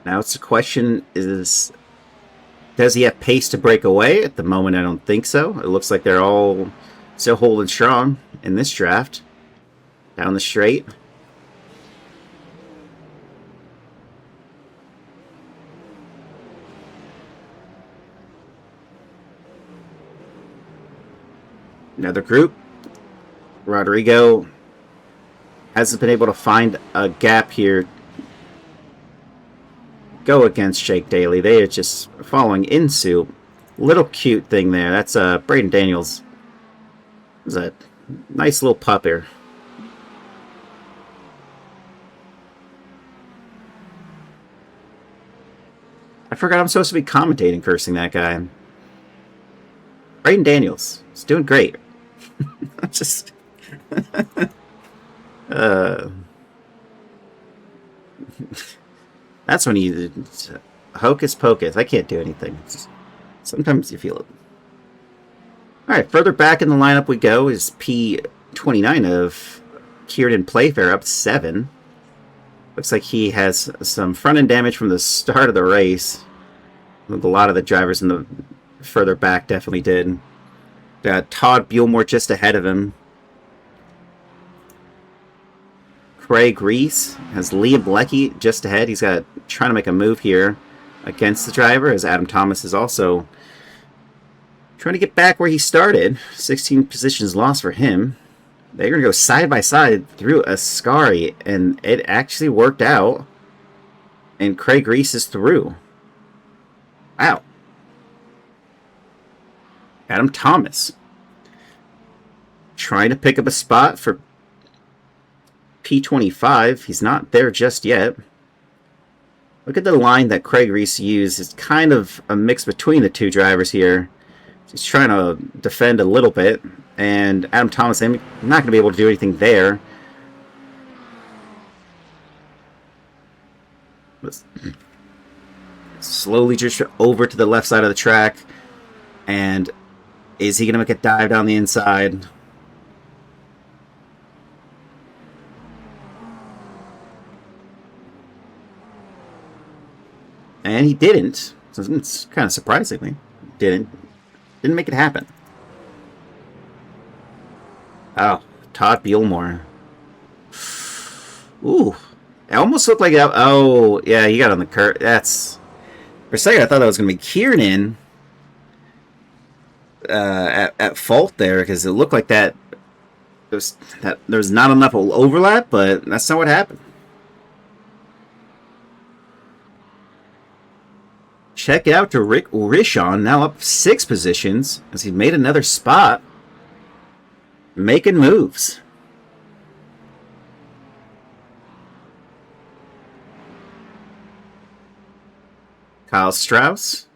Now it's the question is, does he have pace to break away? At the moment, I don't think so. It looks like they're all still holding strong in this draft. Down the straight. Another group. Rodrigo hasn't been able to find a gap here. Go against Jake Daly. They are just following in suit. Little cute thing there. That's Braden Daniels. Is a nice little pup here. I forgot I'm supposed to be commentating cursing that guy. Braden Daniels. He's doing great. Just that's when you hocus pocus. I can't do anything. Sometimes you feel it. Alright, further back in the lineup we go is P29 of Kieran Playfair up 7. Looks like he has some front end damage from the start of the race. A lot of the drivers in the further back definitely did. Got Todd Buellmore just ahead of him. Craig Reese has Liam Leckie just ahead. He's got trying to make a move here against the driver, as Adam Thomas is also trying to get back where he started. 16 positions lost for him. They're going to go side by side through Ascari, and it actually worked out. And Craig Reese is through. Wow. Adam Thomas trying to pick up a spot for P25. He's not there just yet. Look at the line that Craig Reese used. It's kind of a mix between the two drivers here. He's trying to defend a little bit, and Adam Thomas, I'm not going to be able to do anything there. Slowly just over to the left side of the track, and is he going to make a dive down the inside? And he didn't. So it's kind of surprisingly didn't. didn't make it happen. Oh, Todd Buellmore. Ooh, it almost looked like oh yeah, he got on the curve. That's for a second I thought that was going to be Kiernan at fault there because it looked like that there's not enough overlap, but that's not what happened. Check out to Rick Rishon, now up 6 positions as he made another spot, making moves. Kyle Strauss.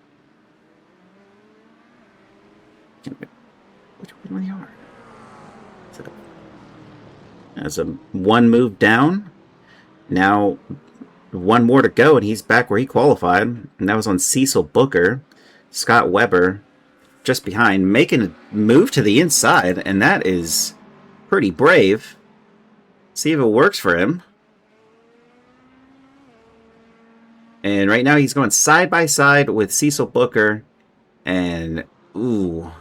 Which one they are? That's a 1 move down. Now 1 more to go, and he's back where he qualified. And that was on Cecil Booker. Scott Weber just behind, making a move to the inside, and that is pretty brave. See if it works for him. And right now he's going side by side with Cecil Booker. And, ooh.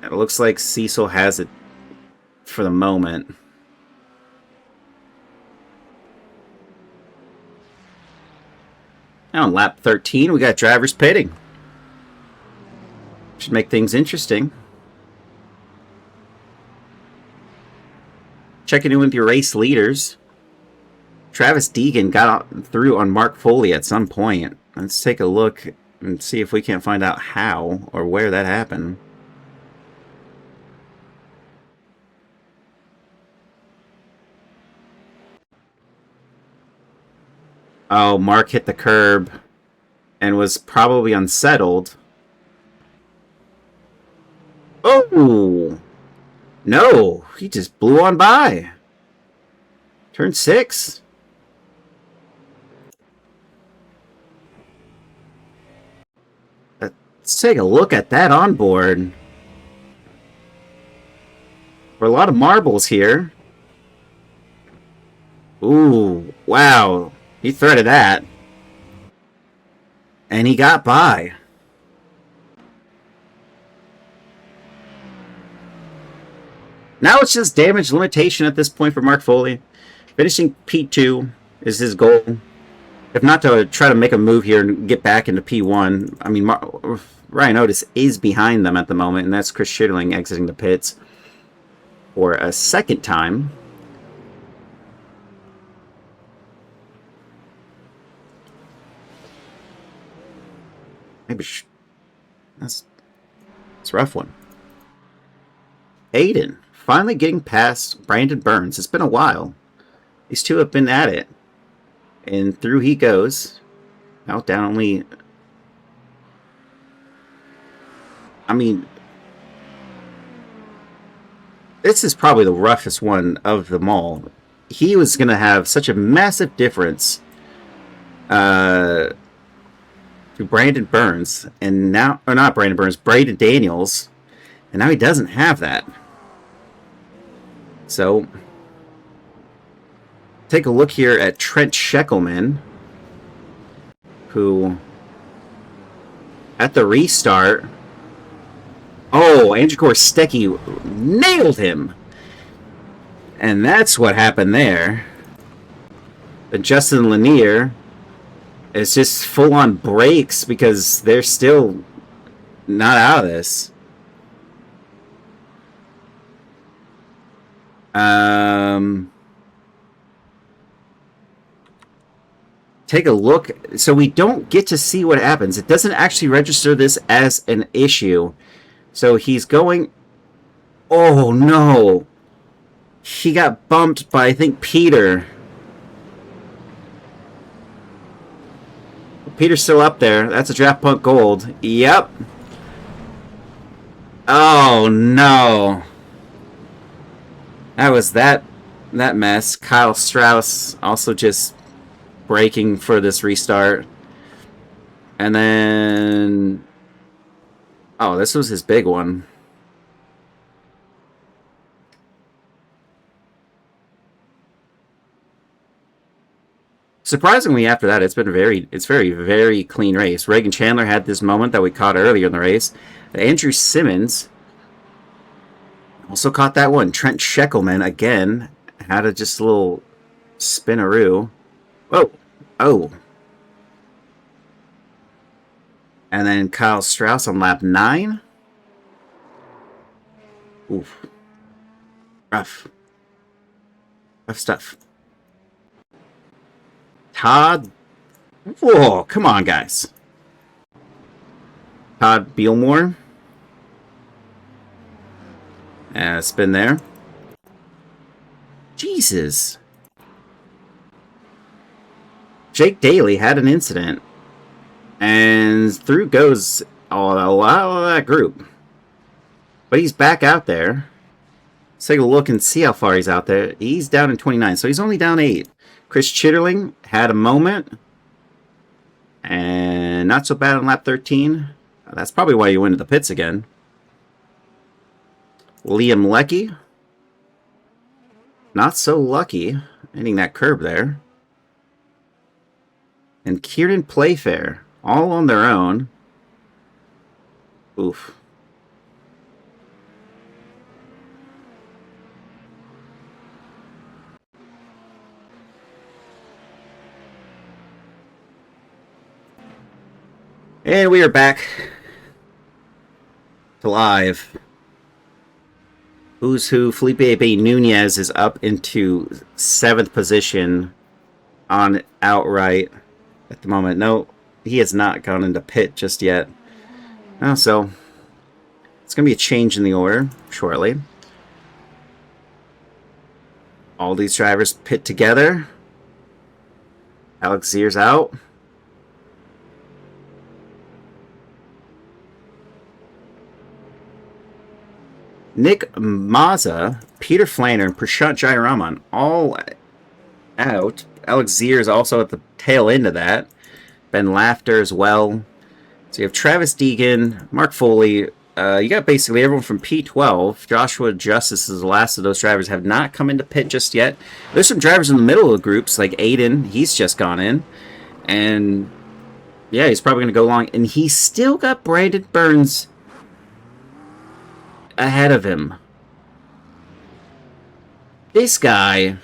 It looks like Cecil has it for the moment. Now on lap 13, we got drivers pitting. Should make things interesting. Checking in with your race leaders. Travis Deegan got through on Mark Foley at some point. Let's take a look and see if we can't find out how or where that happened. Oh, Mark hit the curb and was probably unsettled. Oh! No! He just blew on by. Turn 6. Let's take a look at that onboard. For a lot of marbles here. Ooh, wow. He threaded that. And he got by. Now it's just damage limitation at this point for Mark Foley. Finishing P2 is his goal. If not to try to make a move here and get back into P1. I mean, Ryan Otis is behind them at the moment, and that's Chris Schitterling exiting the pits for a second time. Maybe that's a rough one. Aiden finally getting past Brandon Burns. It's been a while. These two have been at it. And through he goes. Out down only. I mean, this is probably the roughest one of them all. He was going to have such a massive difference to Brandon Burns. And now, or not Brandon Burns, Braden Daniels. And now he doesn't have that. So, take a look here at Trent Scheckelman, who, at the restart, oh, Andrew Gorstecki nailed him. And that's what happened there. But Justin Lanier is just full-on brakes because they're still not out of this. Take a look. So we don't get to see what happens. It doesn't actually register this as an issue. So he's going... Oh, no. He got bumped by, I think, Peter. Peter's still up there. That's a draft punt gold. Yep. Oh, no. That was that mess. Kyle Strauss also just braking for this restart. And then... Oh, this was his big one. Surprisingly, after that, it's very, very clean race. Reagan Chandler had this moment that we caught earlier in the race. Andrew Simmons also caught that one. Trent Scheckelman, again, had just a little spinaroo. Whoa. Oh. And then Kyle Strauss on lap 9. Oof. Rough. Rough stuff. Todd. Whoa, come on, guys. Todd Beelmore. Spin there. Jesus. Jake Daly had an incident. And through goes a lot of that group. But he's back out there. Let's take a look and see how far he's out there. He's down in 29, so he's only down 8. Chris Chitterling had a moment. And not so bad on lap 13. That's probably why you went to the pits again. Liam Leckie. Not so lucky hitting that curb there. And Kieran Playfair. All on their own. Oof. And we are back to live. Who's Who? Felipe Nunez is up into 7th position on outright at the moment. No, he has not gone into pit just yet. So it's going to be a change in the order shortly. All these drivers pit together. Alex Zier's out. Nick Mazza, Peter Flanner, and Prashant Jayaraman all out. Alex Zier is also at the tail end of that. Ben Laughter as well. So you have Travis Deegan, Mark Foley. You got basically everyone from P12. Joshua Justice is the last of those drivers. Have not come into pit just yet. There's some drivers in the middle of the groups, like Aiden. He's just gone in. And yeah, he's probably going to go long. And he's still got Brandon Burns ahead of him. This guy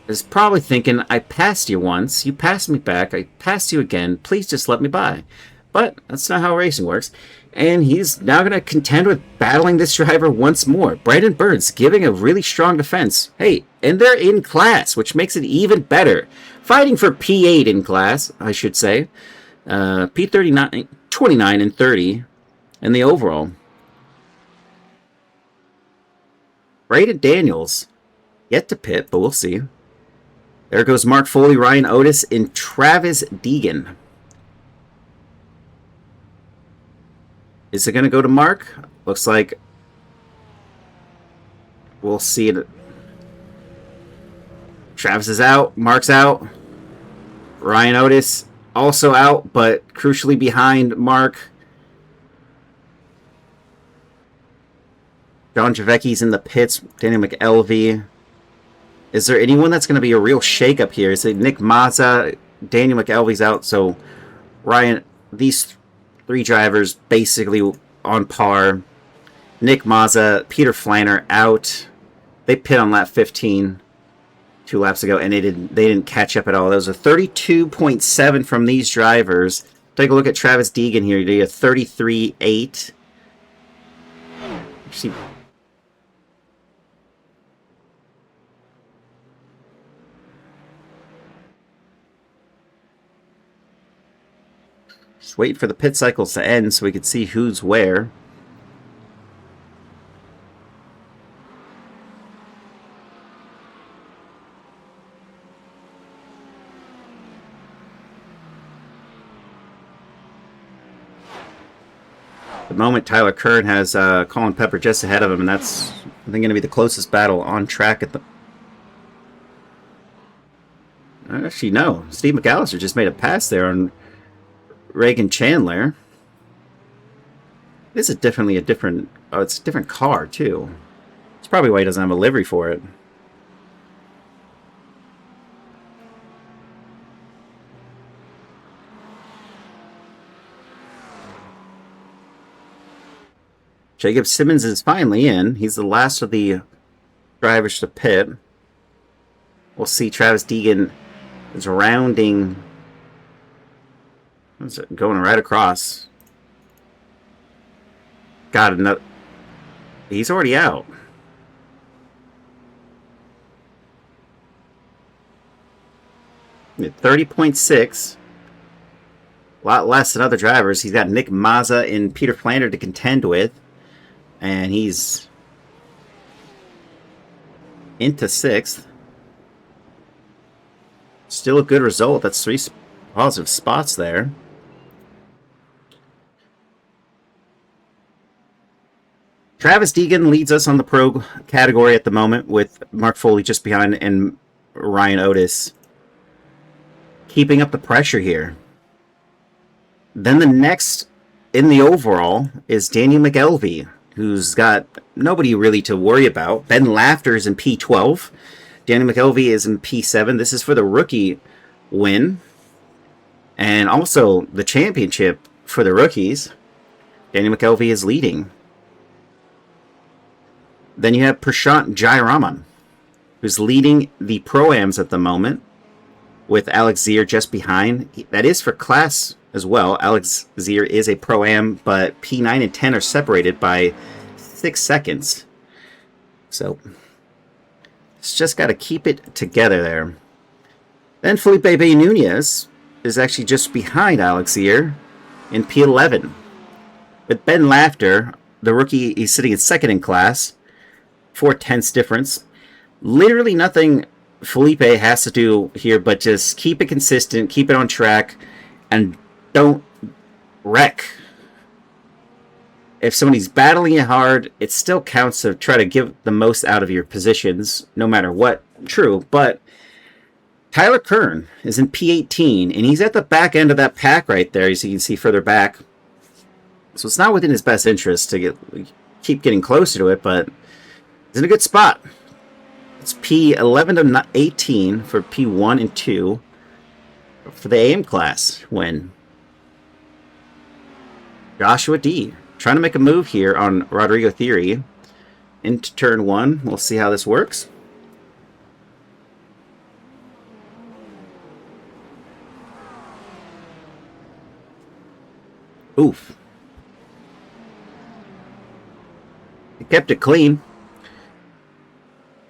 is probably thinking, I passed you once, you passed me back, I passed you again, please just let me by. But that's not how racing works. And he's now going to contend with battling this driver once more. Brandon Burns giving a really strong defense. Hey, and they're in class, which makes it even better. Fighting for P8 in class, I should say. P39, 29 and 30 in the overall. Braden Daniels, yet to pit, but we'll see. There goes Mark Foley, Ryan Otis, and Travis Deegan. Is it going to go to Mark? Looks like we'll see it. Travis is out. Mark's out. Ryan Otis also out, but crucially behind Mark. John Javecki's in the pits. Daniel McElvey. Is there anyone that's going to be a real shakeup here? Is it Nick Mazza? Daniel McElvey's out, so Ryan, these 3 drivers basically on par. Nick Mazza, Peter Flanner out. They pit on lap 15 2 laps ago, and they didn't catch up at all. That was a 32.7 from these drivers. Take a look at Travis Deegan here. He did a 33.8. See. Just wait for the pit cycles to end so we can see who's where. At the moment, Tyler Kern has Colin Pepper just ahead of him, and that's, I think, going to be the closest battle on track at the... Actually, no. Steve McAllister just made a pass there on Reagan Chandler. This is definitely a different... Oh, it's a different car, too. It's probably why he doesn't have a livery for it. Jacob Simmons is finally in. He's the last of the drivers to pit. We'll see Travis Deegan is rounding. Going right across. Got another. He's already out. At 30.6. A lot less than other drivers. He's got Nick Mazza and Peter Flander to contend with. And he's into 6th. Still a good result. That's 3 positive spots there. Travis Deegan leads us on the pro category at the moment, with Mark Foley just behind and Ryan Otis keeping up the pressure here. Then the next in the overall is Daniel McElvey, who's got nobody really to worry about. Ben Lafter is in P12. Daniel McElvey is in P7. This is for the rookie win. And also the championship for the rookies. Daniel McElvey is leading. Then you have Prashant Jayaraman, who's leading the Pro-Ams at the moment, with Alex Zier just behind. That is for class as well. Alex Zier is a Pro-Am, but P9 and 10 are separated by 6 seconds. So it's just got to keep it together there. Then Felipe Bay Nunez is actually just behind Alex Zier in P11. With Ben Lafter, the rookie, he's sitting in second in class. 4/10 difference. Literally nothing Felipe has to do here but just keep it consistent, keep it on track, and don't wreck. If somebody's battling you hard, it still counts to try to give the most out of your positions, no matter what. True, but Tyler Kern is in P18, and he's at the back end of that pack right there, as you can see further back. So it's not within his best interest to keep getting closer to it, but he's in a good spot. It's P11 to 18 for P1 and 2 for the AM class win. Joshua D. trying to make a move here on Rodrigo Theory into turn 1. We'll see how this works. Oof. He kept it clean.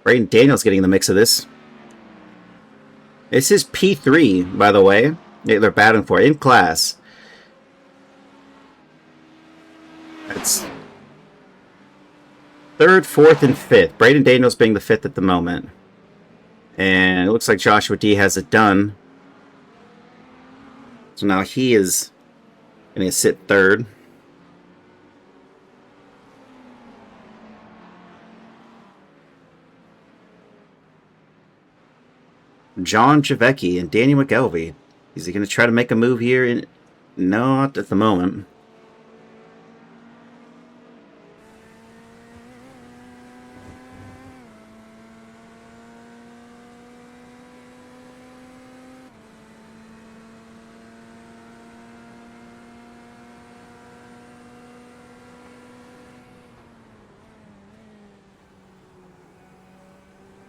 Braden Daniels getting in the mix of this. This is P3, by the way. They're battling for in class. That's 3rd, 4th, and 5th. Braden Daniels being the 5th at the moment. And it looks like Joshua D has it done. So now he is going to sit 3rd. John Javecki and Daniel McElvey. Is he going to try to make a move here? Not at the moment.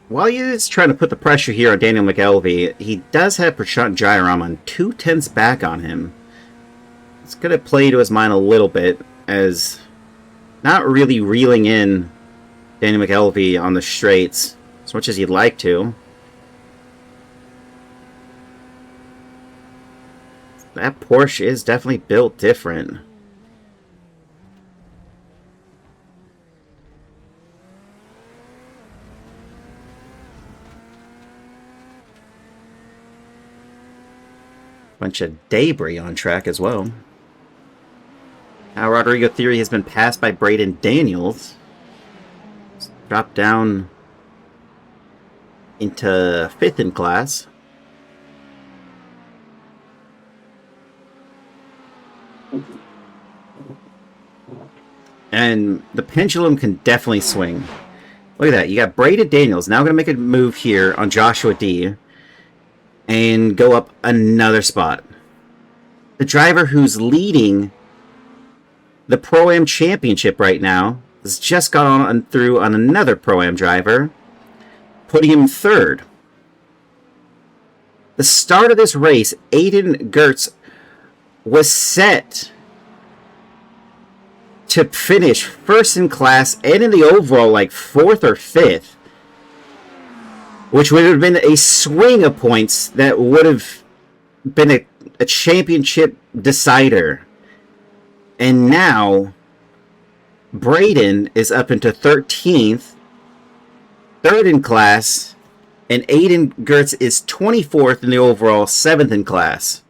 While he is trying to put the pressure here on Daniel McElvey, he does have Prashant Jayaraman 2/10 back on him. It's going to play to his mind a little bit, as not really reeling in Daniel McElvey on the straights as much as he'd like to. That Porsche is definitely built different. Bunch of debris on track as well. Now Rodrigo Theory has been passed by Braden Daniels. Dropped down into 5th in class. And the pendulum can definitely swing. Look at that. You got Braden Daniels now going to make a move here on Joshua D. And go up another spot. The driver who's leading the Pro-Am Championship right now. Has just got on through on another Pro-Am driver, putting him third. The start of this race, Aiden Gertz was set to finish first in class and in the overall like 4th or 5th, which would have been a swing of points that would have been a championship decider. And now Braden is up into 13th, third in class, and Aiden Gertz is 24th in the overall, 7th in class.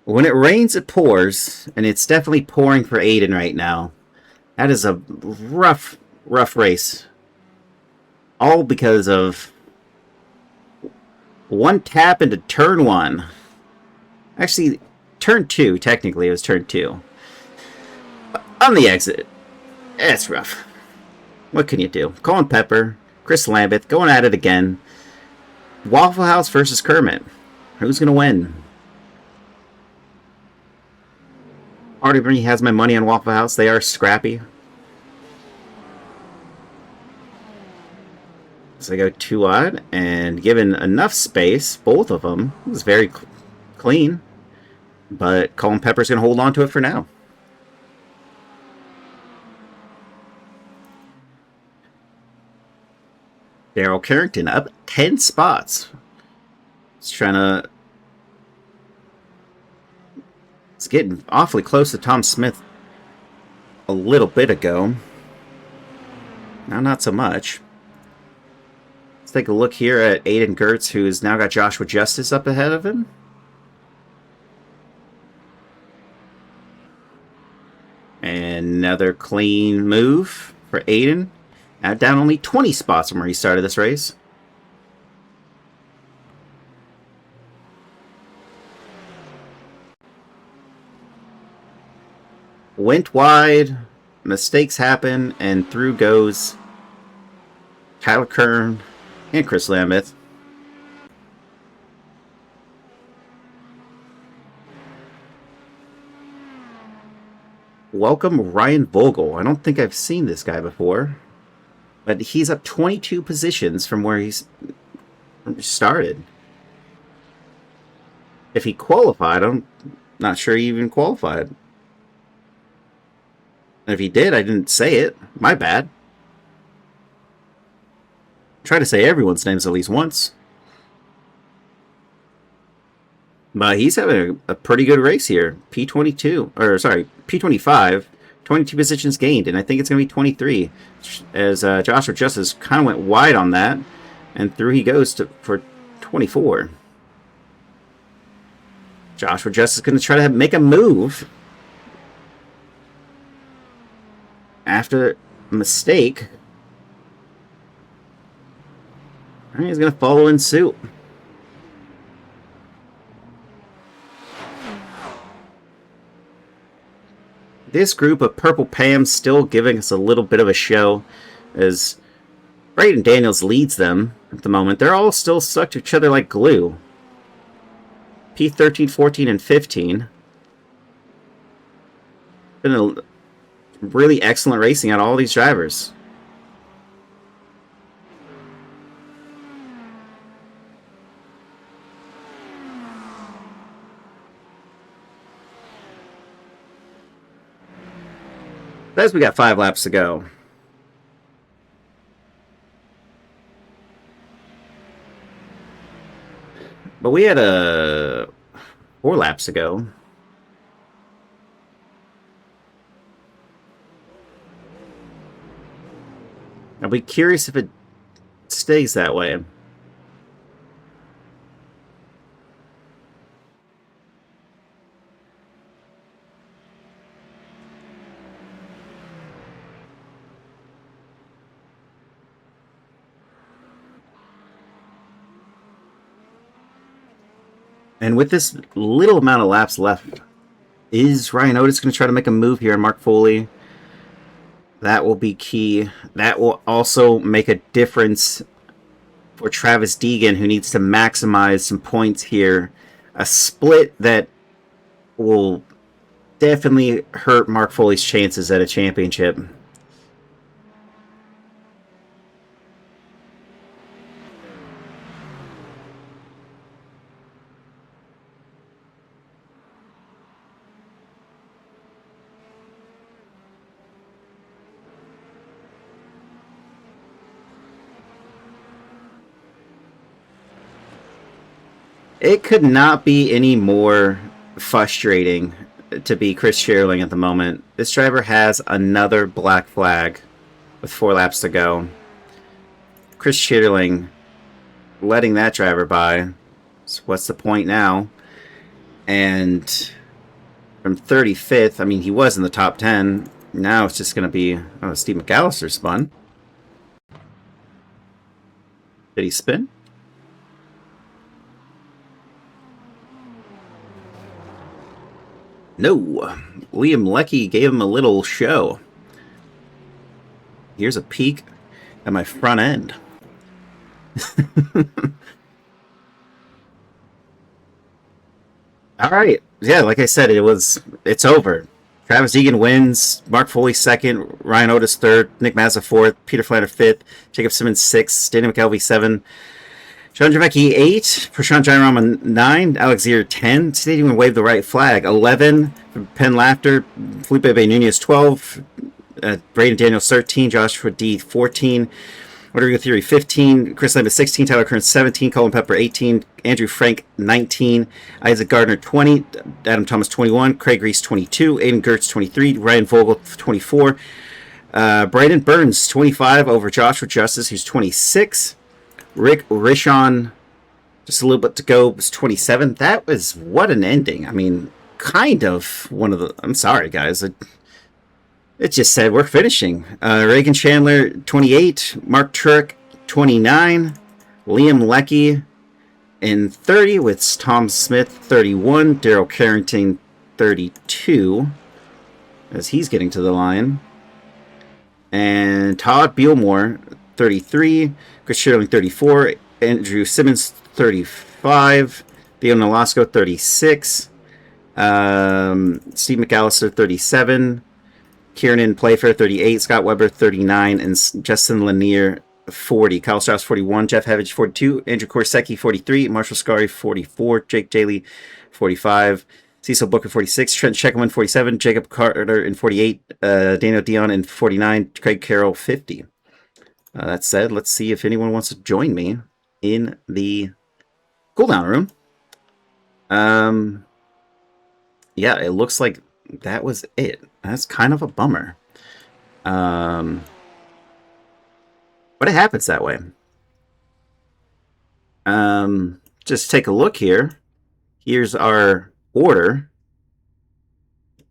When it rains, it pours, and it's definitely pouring for Aiden right now. That is a rough race. All because of one tap into turn 1. Actually, turn 2, technically, it was turn 2. On the exit. It's rough. What can you do? Colin Pepper, Chris Lambeth going at it again. Waffle House versus Kermit. Who's going to win? Already has my money on Waffle House. They are scrappy. So I go 2 wide, and given enough space, both of them, it was very clean. But Colin Pepper's going to hold on to it for now. Daryl Carrington up 10 spots. He's trying to... It's getting awfully close to Tom Smith a little bit ago. Now, not so much. Let's take a look here at Aiden Gertz, who's now got Joshua Justice up ahead of him. And another clean move for Aiden. Now down only 20 spots from where he started this race. Went wide, mistakes happen, and through goes Tyler Kern and Chris Lambeth. Welcome Ryan Vogel. I don't think I've seen this guy before, but he's up 22 positions from where he's started. If he qualified, I'm not sure he even qualified. And if he did, I didn't say it. My bad. Try to say everyone's names at least once. But he's having a pretty good race here. P22, or sorry, P25, 22 positions gained, and I think it's going to be 23. As Joshua Justice kind of went wide on that, and through he goes for 24. Joshua Justice is going to try to make a move after a mistake. All right, he's going to follow in suit. This group of Purple Pams still giving us a little bit of a show as Braden Daniels leads them at the moment. They're all still stuck to each other like glue. P13, 14, and 15. Been a really excellent racing out of all these drivers. As we got 5 laps to go. But we had 4 laps to go. I'll be curious if it stays that way. And with this little amount of laps left, is Ryan Otis going to try to make a move here on Mark Foley? That will be key. That will also make a difference for Travis Deegan, who needs to maximize some points here. A split that will definitely hurt Mark Foley's chances at a championship. It could not be any more frustrating to be Chris Scherling at the moment. This driver has another black flag with 4 laps to go. Chris Scherling letting that driver by. So what's the point now? And from 35th, I mean, he was in the top 10. Now it's just going to be... Oh, Steve McAllister spun. Did he spin? No. Liam Leckie gave him a little show. Here's a peek at my front end. All right. Yeah, like I said, it's over. Travis Deegan wins. Mark Foley second. Ryan Otis third. Nick Mazza fourth. Peter Flatter fifth. Jacob Simmons sixth. Danny McKelvey 7. Sean Javecki 8. Prashant Jayaraman 9. Alex Zier 10. They didn't even wave the right flag. 11. Penn Laughter. Felipe Nunez 12. Braden Daniels 13. Joshua D 14. Rodrigo Theory 15, Chris Lambert 16, Tyler Kearns 17, Colin Pepper 18, Andrew Frank 19, Isaac Gardner 20, Adam Thomas 21, Craig Reese 22, Aiden Gertz 23, Ryan Vogel 24, Brayden Burns 25 over Joshua Justice, who's 26, Rick Rishon, just a little bit to go, was 27. That was, what an ending. I mean, kind of one of the, I'm sorry guys, it just said we're finishing. Reagan Chandler, 28. Mark Turk, 29. Liam Leckie in 30 with Tom Smith, 31. Daryl Carrington, 32. As he's getting to the line. And Todd Bealmore, 33. Chris Scherling, 34. Andrew Simmons, 35. Theo Nolasco, 36. Steve McAllister, 37. Kieran Playfair, 38. Scott Weber, 39. And Justin Lanier, 40. Kyle Strauss, 41. Jeff Havage, 42. Andrew Korsecki, 43. Marshall Scary, 44. Jake Daly, 45. Cecil Booker, 46. Trent Sheckman, 47. Jacob Carter in 48. Daniel Dion in 49. Craig Carroll, 50. That said, let's see if anyone wants to join me in the cooldown room. Yeah, it looks like that was it. That's kind of a bummer. But it happens that way. Just take a look here. Here's our order.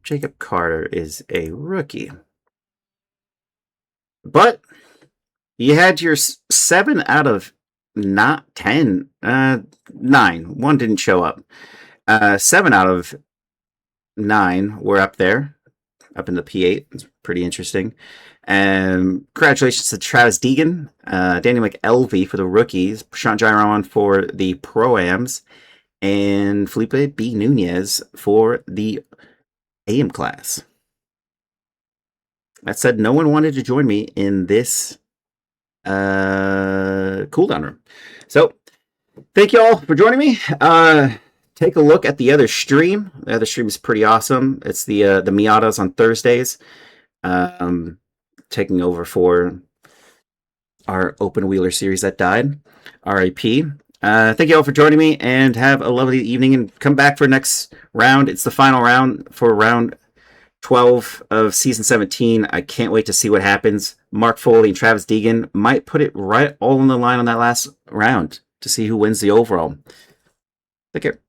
Jacob Carter is a rookie. But you had your 7 out of not 10. 9. One didn't show up. 7 out of 9 were up there. Up in the P8. It's pretty interesting. Congratulations to Travis Deegan, Danny McElvey for the rookies, Prashant Jayaraman for the Pro-Ams, and Felipe B. Nunez for the AM class. That said, no one wanted to join me in this cooldown room. So, thank you all for joining me. Take a look at the other stream. The other stream is pretty awesome. It's the Miatas on Thursdays. Taking over for our open wheeler series that died. RIP. Thank you all for joining me, and have a lovely evening, and come back for next round. It's the final round for round 12 of season 17. I can't wait to see what happens. Mark Foley and Travis Deegan might put it right all on the line on that last round to see who wins the overall. Take care.